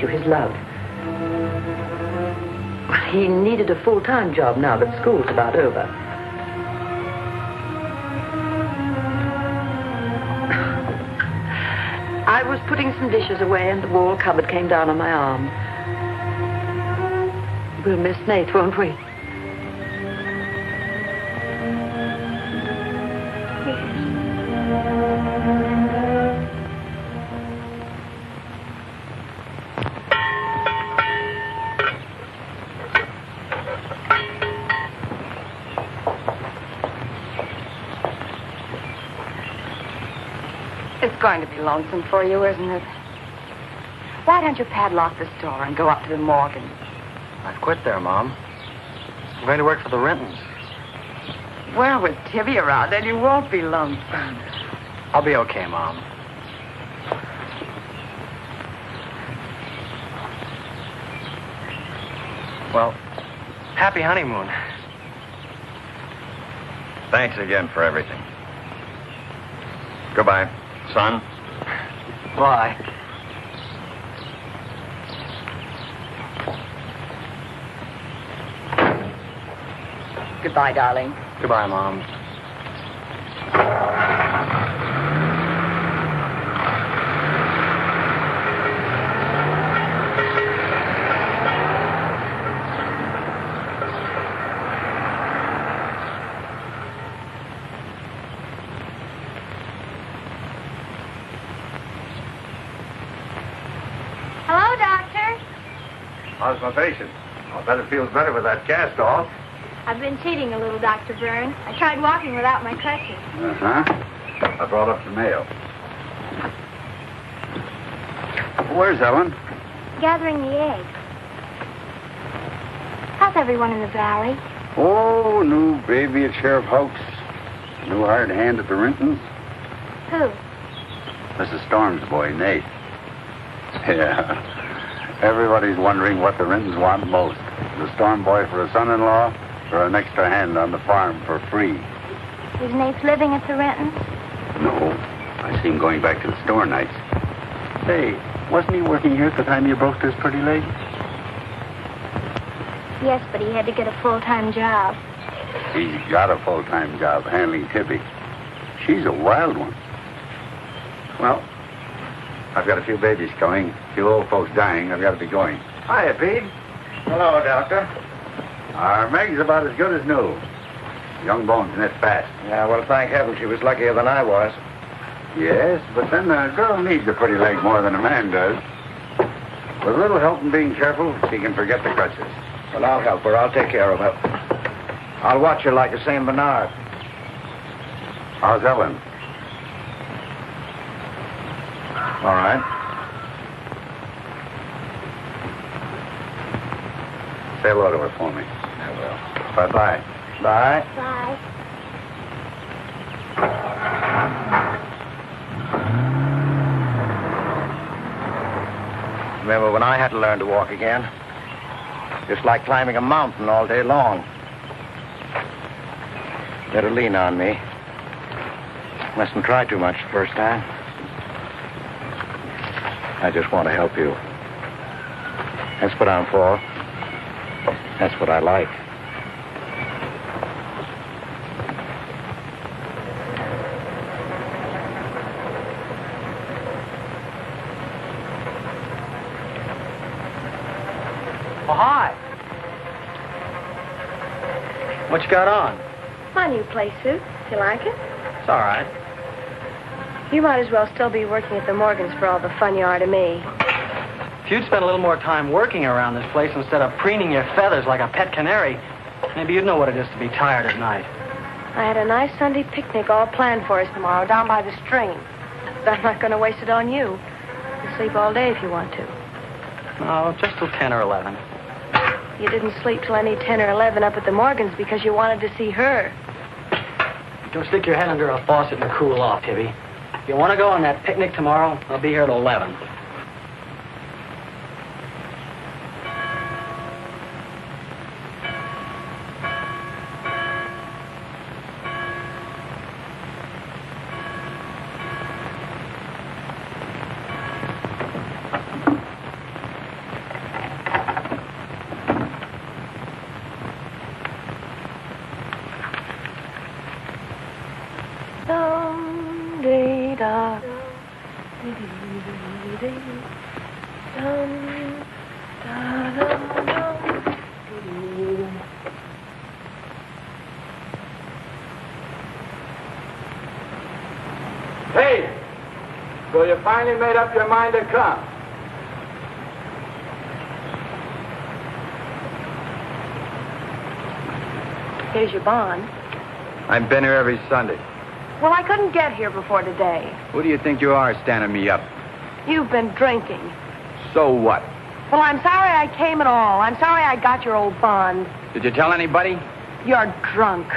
You his love. He needed a full-time job now that school's about over. I was putting some dishes away and the wall cupboard came down on my arm. We'll miss Nate, won't we? It's going to be lonesome for you, isn't it? Why don't you padlock the store and go up to the Morgan? I've quit there, Mom. I'm going to work for the Rintons. Well, with Tibby around, then you won't be lonesome. I'll be okay, Mom. Well, happy honeymoon. Thanks again for everything. Goodbye, son. Bye. Goodbye, darling. Goodbye, Mom. Hello, Doctor. How's my patient? I'll bet it feels better with that cast off. I've been cheating a little, Dr. Byrne. I tried walking without my crutches. Uh-huh. I brought up the mail. Where's Ellen? Gathering the eggs. How's everyone in the valley? Oh, new baby at Sheriff Hoke's. New hired hand at the Rintons. Who? Mrs. Storm's boy, Nate. Yeah. Everybody's wondering what the Rintons want most. The Storm boy for a son-in-law or an extra hand on the farm for free. Is Nath living at the Rintons? No. I see him going back to the store nights. Say, wasn't he working here at the time you broke this pretty leg? Yes, but he had to get a full-time job. He's got a full-time job handling Tibby. She's a wild one. Well, I've got a few babies coming, a few old folks dying. I've got to be going. Hiya, Pete. Hello, Doctor. Our Meg's about as good as new. Young bones knit fast. Yeah, well, thank heaven she was luckier than I was. Yes, but then a girl needs a pretty leg more than a man does. With a little help and being careful, she can forget the crutches. Well, I'll help her. I'll take care of her. I'll watch her like a St. Bernard. How's Ellen? All right. Say hello to her for me. I will. Bye-bye. Bye. Bye. Remember when I had to learn to walk again? Just like climbing a mountain all day long. Better lean on me. Mustn't try too much the first time. I just want to help you. That's what I'm for. That's what I like. Oh, hi. What you got on? My new play suit. You like it? It's all right. You might as well still be working at the Morgans for all the fun you are to me. If you'd spent a little more time working around this place instead of preening your feathers like a pet canary, maybe you'd know what it is to be tired at night. I had a nice Sunday picnic all planned for us tomorrow down by the stream. But I'm not going to waste it on you. You can sleep all day if you want to. No, just till 10 or 11. You didn't sleep till any 10 or 11 up at the Morgans because you wanted to see her. Don't stick your head under a faucet and cool off, Tibby. If you want to go on that picnic tomorrow, I'll be here at 11. Hey, so you finally made up your mind to come? Here's your bond. I've been here every Sunday. Well, I couldn't get here before today. Who do you think you are standing me up? You've been drinking. So what? Well, I'm sorry I came at all. I'm sorry I got your old bond. Did you tell anybody? You're drunk.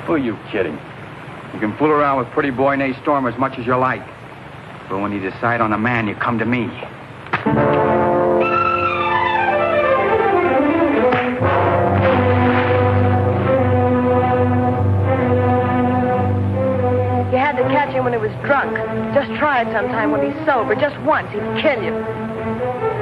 Who are you kidding? You can fool around with pretty boy Nath Storm as much as you like. But when you decide on a man, you come to me. You had to catch him when he was drunk. Just try it sometime when he's sober. Just once, he'd kill you.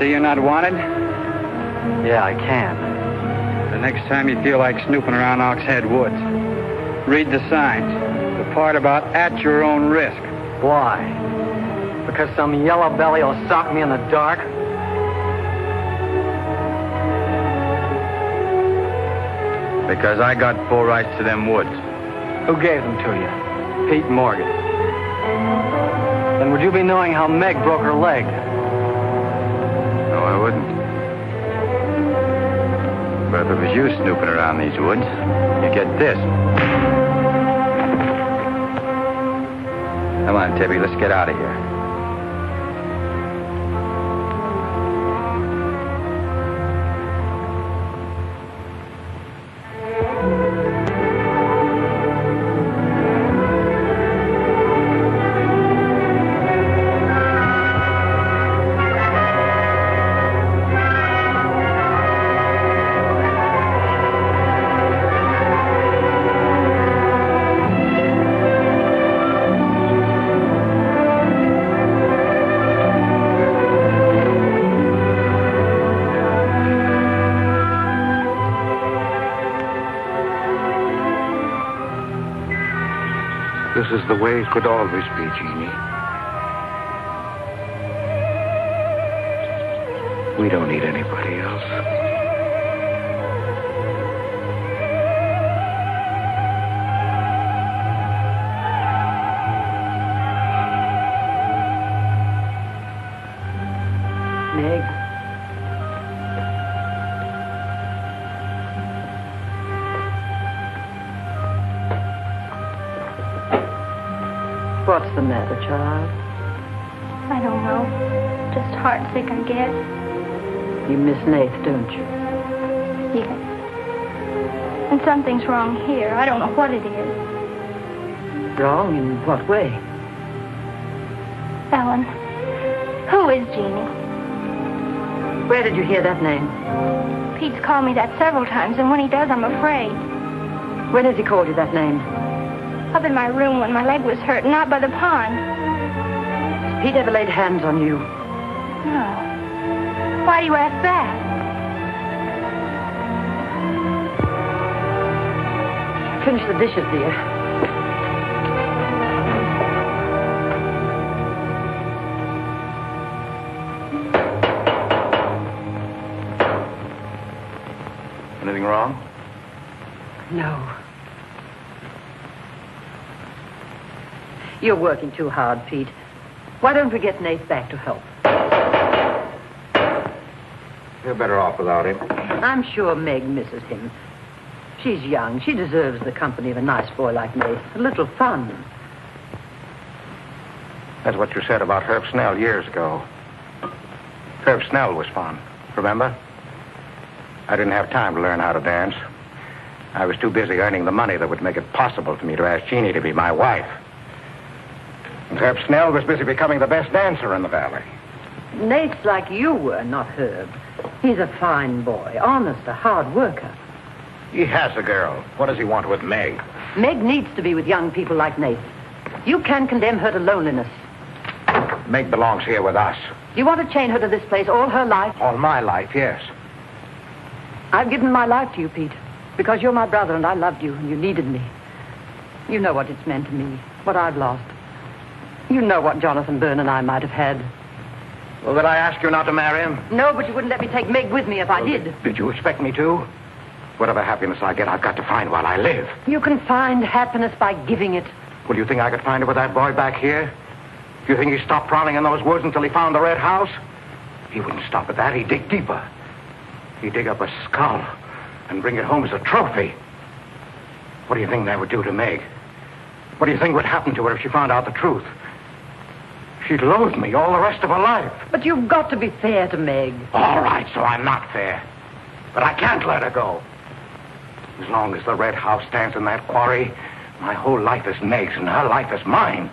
See you're not wanted? Yeah, I can. The next time you feel like snooping around Oxhead Woods, read the signs. The part about at your own risk. Why? Because some yellow belly will sock me in the dark? Because I got full rights to them woods. Who gave them to you? Pete Morgan. Then would you be knowing how Meg broke her leg? No, I wouldn't. But if it was you snooping around these woods, you get this. Come on, Tibby, let's get out of here. This is the way it could always be, Jeannie. We don't need anybody else. Meg. What's the matter, child? I don't know. Just heartsick, I guess. You miss Nath, don't you? Yes. And something's wrong here. I don't know what it is. Wrong in what way? Ellen, who is Jeannie? Where did you hear that name? Pete's called me that several times, and when he does, I'm afraid. When has he called you that name? Up in my room when my leg was hurt, not by the pond. Has Pete ever laid hands on you? No. Why do you ask that? Finish the dishes, dear. Anything wrong? No. You're working too hard, Pete. Why don't we get Nath back to help? You're better off without him. I'm sure Meg misses him. She's young. She deserves the company of a nice boy like Nath. A little fun. That's what you said about Herb Snell years ago. Herb Snell was fun, remember? I didn't have time to learn how to dance. I was too busy earning the money that would make it possible for me to ask Jeannie to be my wife. And Herb Snell was busy becoming the best dancer in the valley. Nath's like you were, not Herb. He's a fine boy, honest, a hard worker. He has a girl. What does he want with Meg? Meg needs to be with young people like Nath. You can't condemn her to loneliness. Meg belongs here with us. You want to chain her to this place all her life? All my life, yes. I've given my life to you, Pete, because you're my brother and I loved you and you needed me. You know what it's meant to me, what I've lost. You know what Jonathan Byrne and I might have had. Well, did I ask you not to marry him? No, but you wouldn't let me take Meg with me if I did. Did you expect me to? Whatever happiness I get, I've got to find while I live. You can find happiness by giving it. Well, do you think I could find it with that boy back here? Do you think he stopped prowling in those woods until he found the red house? He wouldn't stop at that. He'd dig deeper. He'd dig up a skull and bring it home as a trophy. What do you think that would do to Meg? What do you think would happen to her if she found out the truth? She'd loathe me all the rest of her life. But you've got to be fair to Meg. All right, so I'm not fair. But I can't let her go. As long as the red house stands in that quarry, my whole life is Meg's and her life is mine.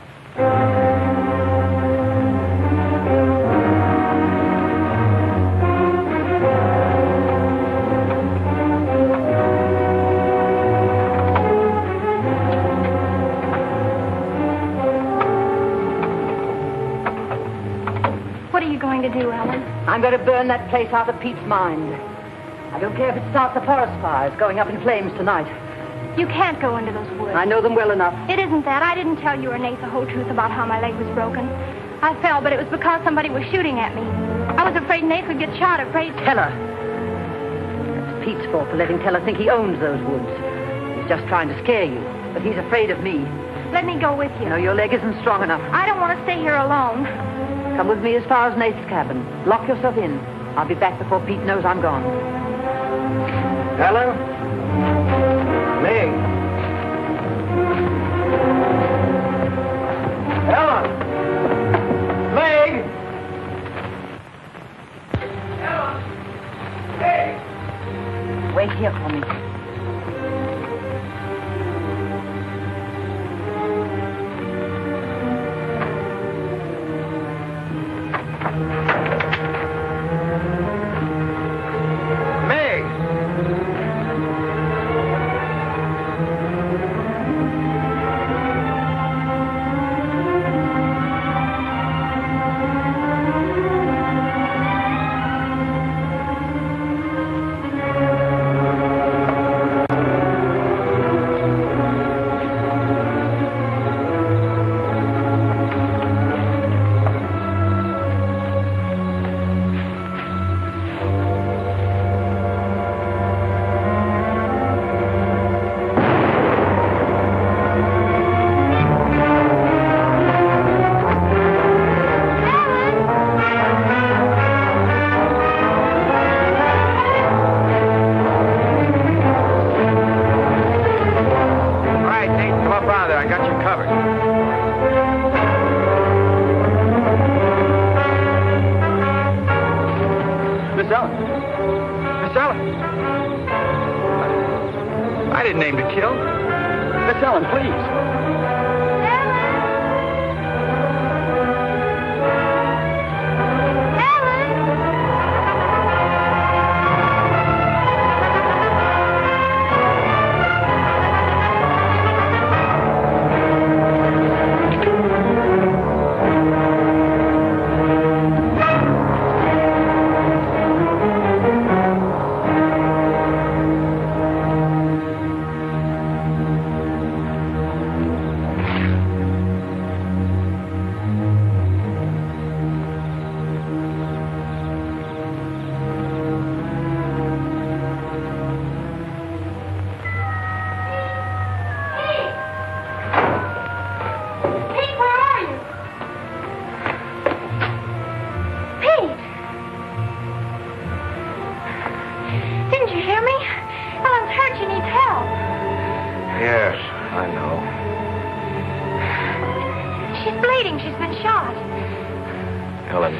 What are you going to do, Ellen? I'm going to burn that place out of Pete's mind. I don't care if it starts a forest fire. It's going up in flames tonight. You can't go into those woods. I know them well enough. It isn't that. I didn't tell you or Nate the whole truth about how my leg was broken. I fell, but it was because somebody was shooting at me. I was afraid Nate would get shot, afraid... Tell her. It's Pete's fault for letting Teller think he owns those woods. He's just trying to scare you, but he's afraid of me. Let me go with you. No, your leg isn't strong enough. I don't want to stay here alone. Come with me as far as Nate's cabin. Lock yourself in. I'll be back before Pete knows I'm gone. Ellen? Meg? Ellen? Meg? Ellen? Meg? Wait here for me. I didn't aim to kill. Miss Ellen, please.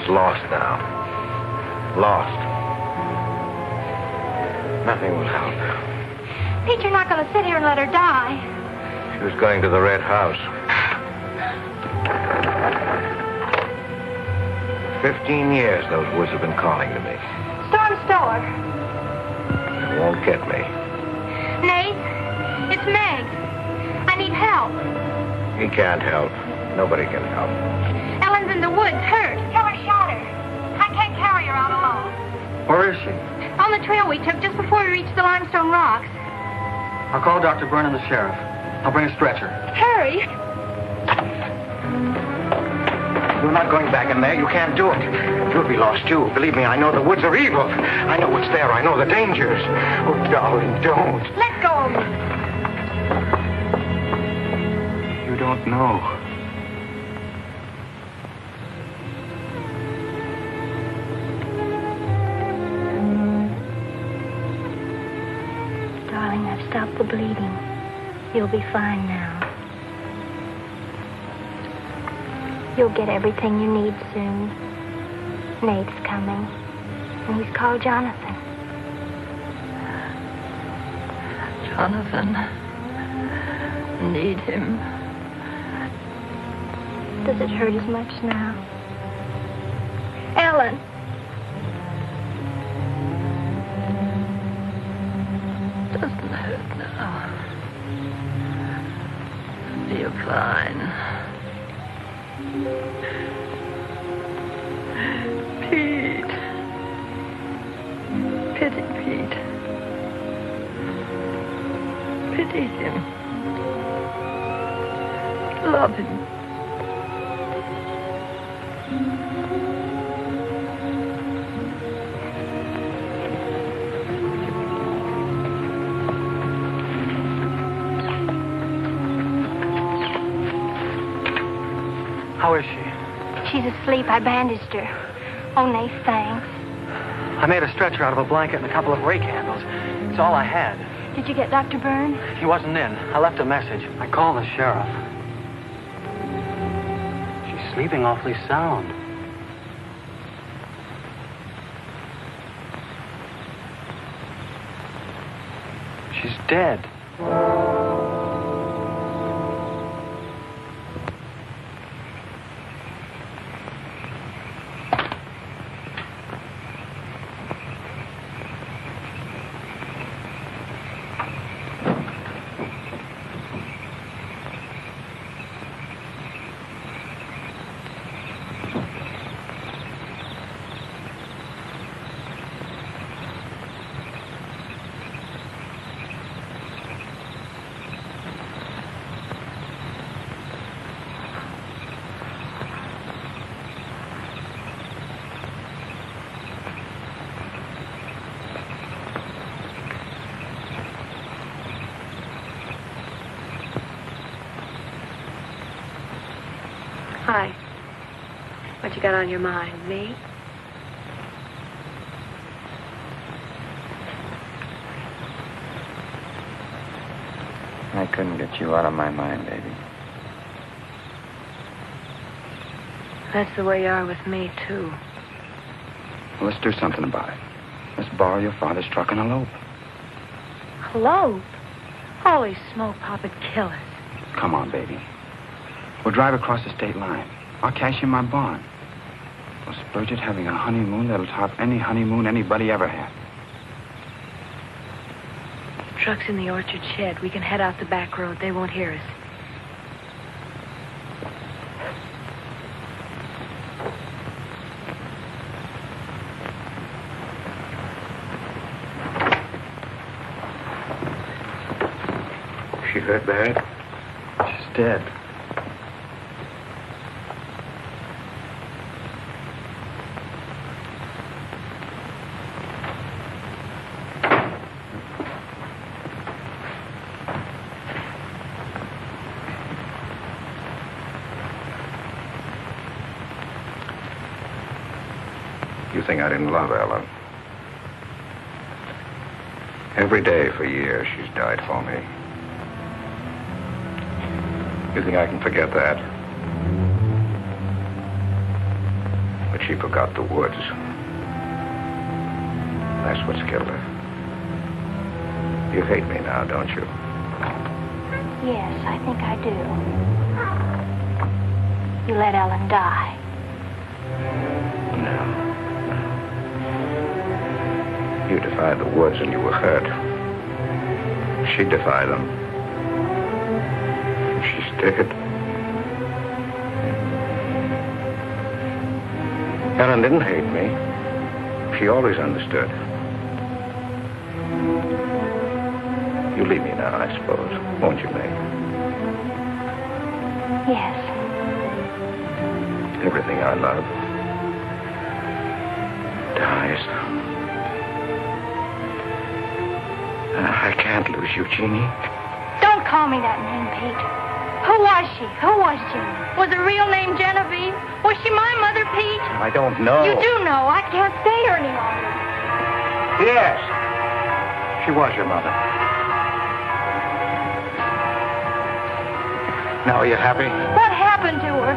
Lost now. Lost. Nothing will help. Pete, you're not going to sit here and let her die. She was going to the Red House. 15 years those woods have been calling to me. Storm Store. They won't get me. Nate, it's Meg. I need help. He can't help. Nobody can help. Ellen's in the woods, hurt. Teller shot her. I can't carry her out alone. Where is she? On the trail we took just before we reached the limestone rocks. I'll call Dr. Byrne and the sheriff. I'll bring a stretcher. Hurry. You're not going back in there. You can't do it. You'll be lost, too. Believe me, I know the woods are evil. I know what's there. I know the dangers. Oh, darling, don't. Let go of me. You don't know. Darling, I've stopped the bleeding. You'll be fine now. You'll get everything you need soon. Nate's coming. And he's called Jonathan. Donovan. Need him. Does it hurt as much now? Ellen! Doesn't hurt now. Feel fine. Pete. Pity Pete. Pity him. Love him. How is she? She's asleep. I bandaged her. Oh, Nath, thanks. I made a stretcher out of a blanket and a couple of rake handles. It's all I had. Did you get Dr. Byrne? He wasn't in. I left a message. I called the sheriff. She's sleeping awfully sound. She's dead. Hi. What you got on your mind? Me? I couldn't get you out of my mind, baby. That's the way you are with me, too. Well, let's do something about it. Let's borrow your father's truck and elope. Elope? Holy smoke, Papa'd kill us. Come on, baby. We'll drive across the state line. I'll cash in my bond. We'll splurge at having a honeymoon that'll top any honeymoon anybody ever had. Truck's in the orchard shed. We can head out the back road. They won't hear us. She hurt bad? She's dead. You think I didn't love Ellen? Every day for years she's died for me. You think I can forget that? But she forgot the woods. That's what's killed her. You hate me now, don't you? Yes, I think I do. You let Ellen die. No. You defied the woods and you were hurt. She defied them. She's dead. Ellen didn't hate me. She always understood. You leave me now, I suppose. Won't you, Meg? Yes. Everything I love dies. I can't lose you, Jeannie. Don't call me that name, Pete. Who was she? Who was Jeannie? Was her real name Genevieve? Was she my mother, Pete? I don't know. You do know. I can't stay here any longer. Yes. She was your mother. Now, are you happy? What happened to her?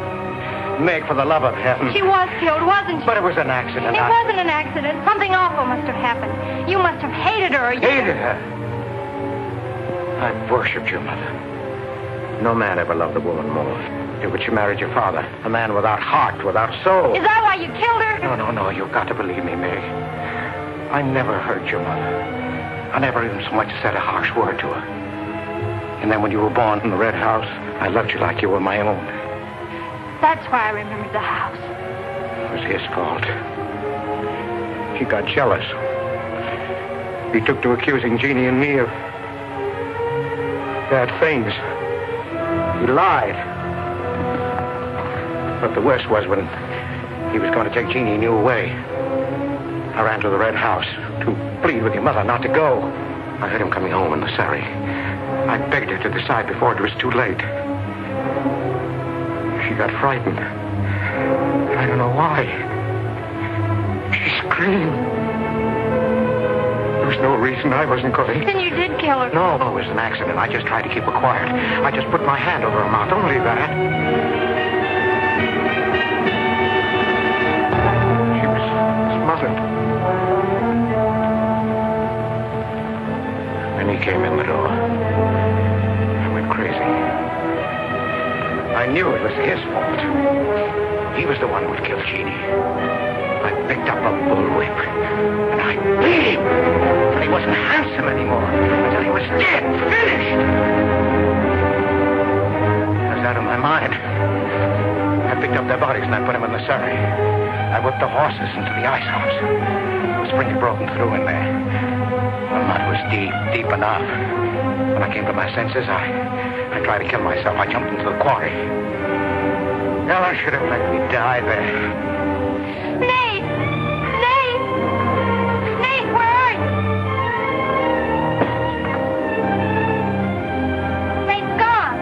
Meg, for the love of heaven. She was killed, wasn't she? But it was an accident. It wasn't an accident. Something awful must have happened. You must have hated her. Hated her? I worshipped your mother. No man ever loved a woman more. But you married your father, a man without heart, without soul. Is that why you killed her? No, you've got to believe me, Meg. I never hurt your mother. I never even so much said a harsh word to her. And then when you were born in the Red House, I loved you like you were my own. That's why I remembered the house. It was his fault. He got jealous. He took to accusing Jeannie and me of bad things. He lied. But the worst was when he was going to take Jeannie and you away. I ran to the Red House to plead with your mother not to go. I heard him coming home in the surrey. I begged her to decide before it was too late. She got frightened. I don't know why. She screamed. There was no reason I wasn't going. Then you did kill her. No, it was an accident. I just tried to keep her quiet. I just put my hand over her mouth. Only that. When he came in the door, I went crazy. I knew it was his fault. He was the one who would kill Jeannie. I picked up a bullwhip, and I beat him until he wasn't handsome anymore, until he was dead, finished. I was out of my mind. I picked up their bodies and I put them in the surrey. I whipped the horses into the ice house. The spring had broken through in there. The mud was deep enough. When I came to my senses, I tried to kill myself. I jumped into the quarry. Ella should have let me die there. Nate! Nate! Nate, where are you? Nate's gone.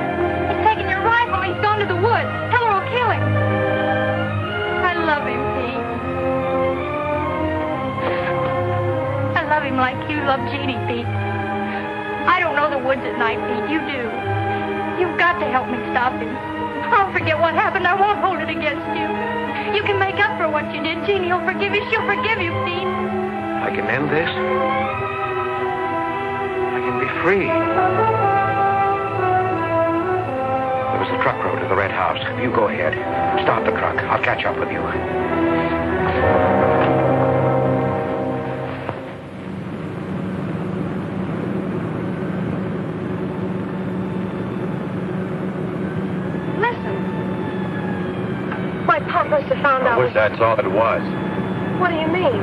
He's taken your rifle. He's gone to the woods. Tell her I'll kill him. I love him, Pete. I love him like you love Jeannie, Pete. I don't know the woods at night, Pete. You do. You've got to help me stop him. I'll forget what happened. I won't hold it against you. You can make up for what you did. Jeannie will forgive you. She'll forgive you, Pete. I can end this. I can be free. There was a truck road to the Red House. You go ahead. Start the truck. I'll catch up with you. Must have found out. I wish that's all it was. What do you mean?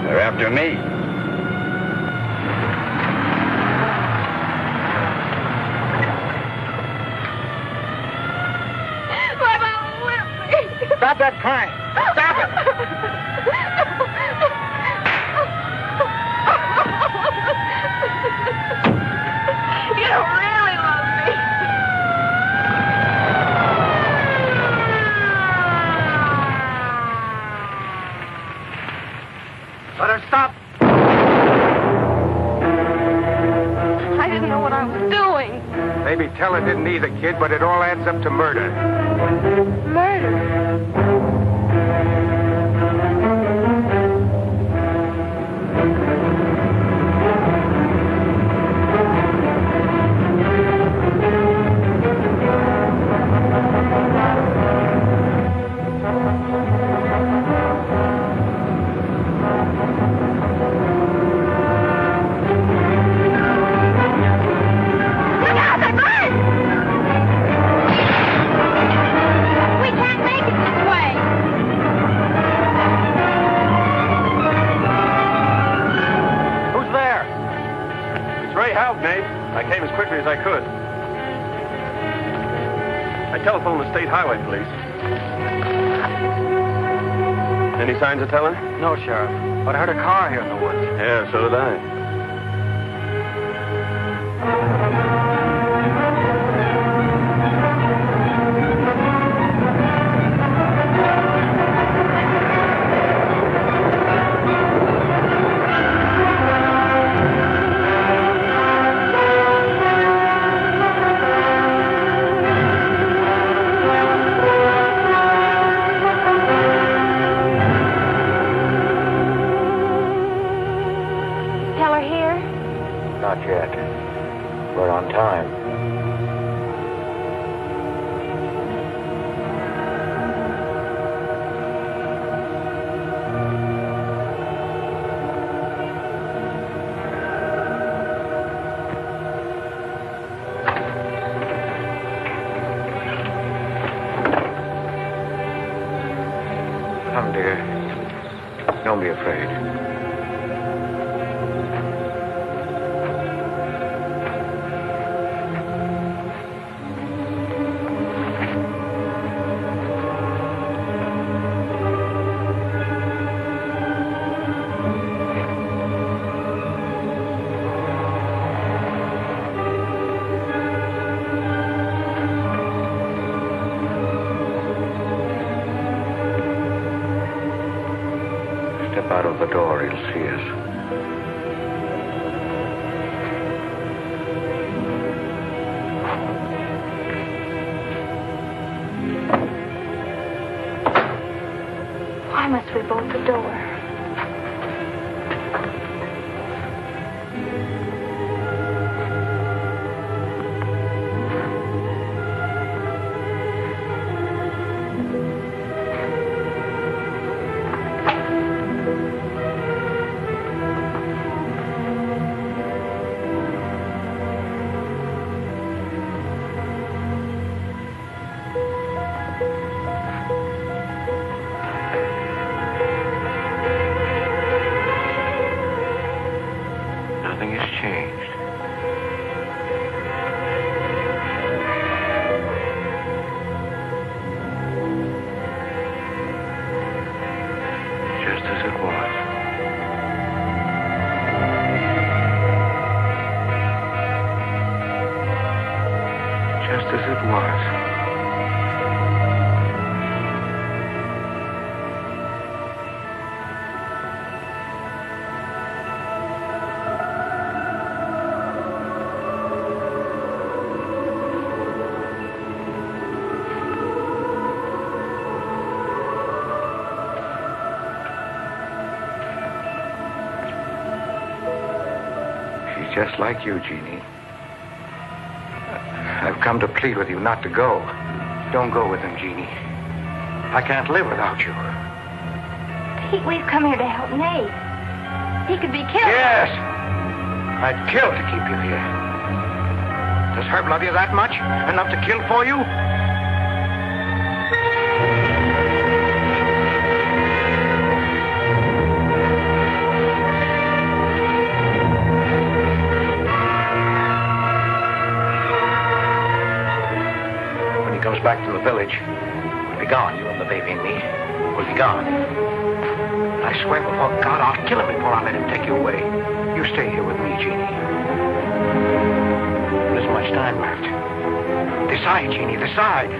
They're after me. My mama whipped me. Stop that crying. Stop it. You don't really love me. Let her stop. I didn't know what I was doing. Maybe Teller didn't either, kid, but it all adds up to murder. Murder? I came as quickly as I could. I telephoned the state highway police. Any signs of Teller? No, Sheriff. But I heard a car here in the woods. Yeah, so did I. Not yet. We're on time. Come, dear. Don't be afraid. Step out of the door, he'll see us. Why must we bolt the door? Nothing has changed. Just as it was. Just as it was. She's just like you, Jeannie. I've come to plead with you not to go. Don't go with him, Jeannie. I can't live without you. Pete, we've come here to help Nate. He could be killed. Yes! I'd kill to keep you here. Does Herb love you that much? Enough to kill for you? When he comes back to the village, we'll be gone. You and the baby and me. We'll be gone. I swear before God, I'll kill him before I let him take you away. You stay here with me, Jeannie. There isn't much time left. Decide, Jeannie, decide.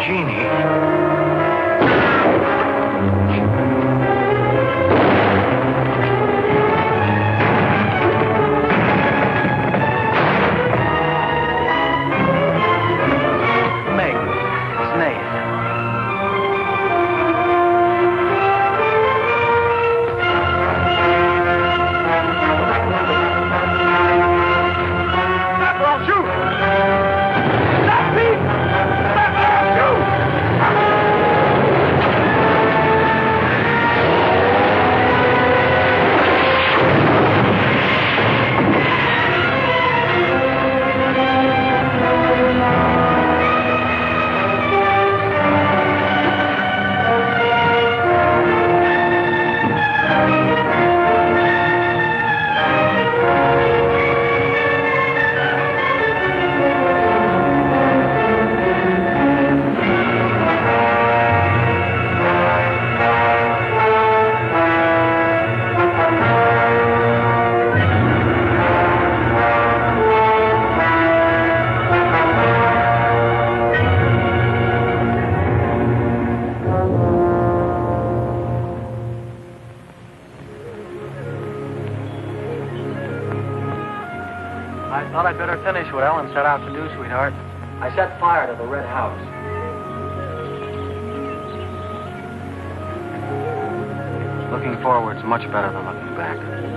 Jeannie. I thought I'd better finish what Ellen set out to do, sweetheart. I set fire to the red house. Looking forward's much better than looking back.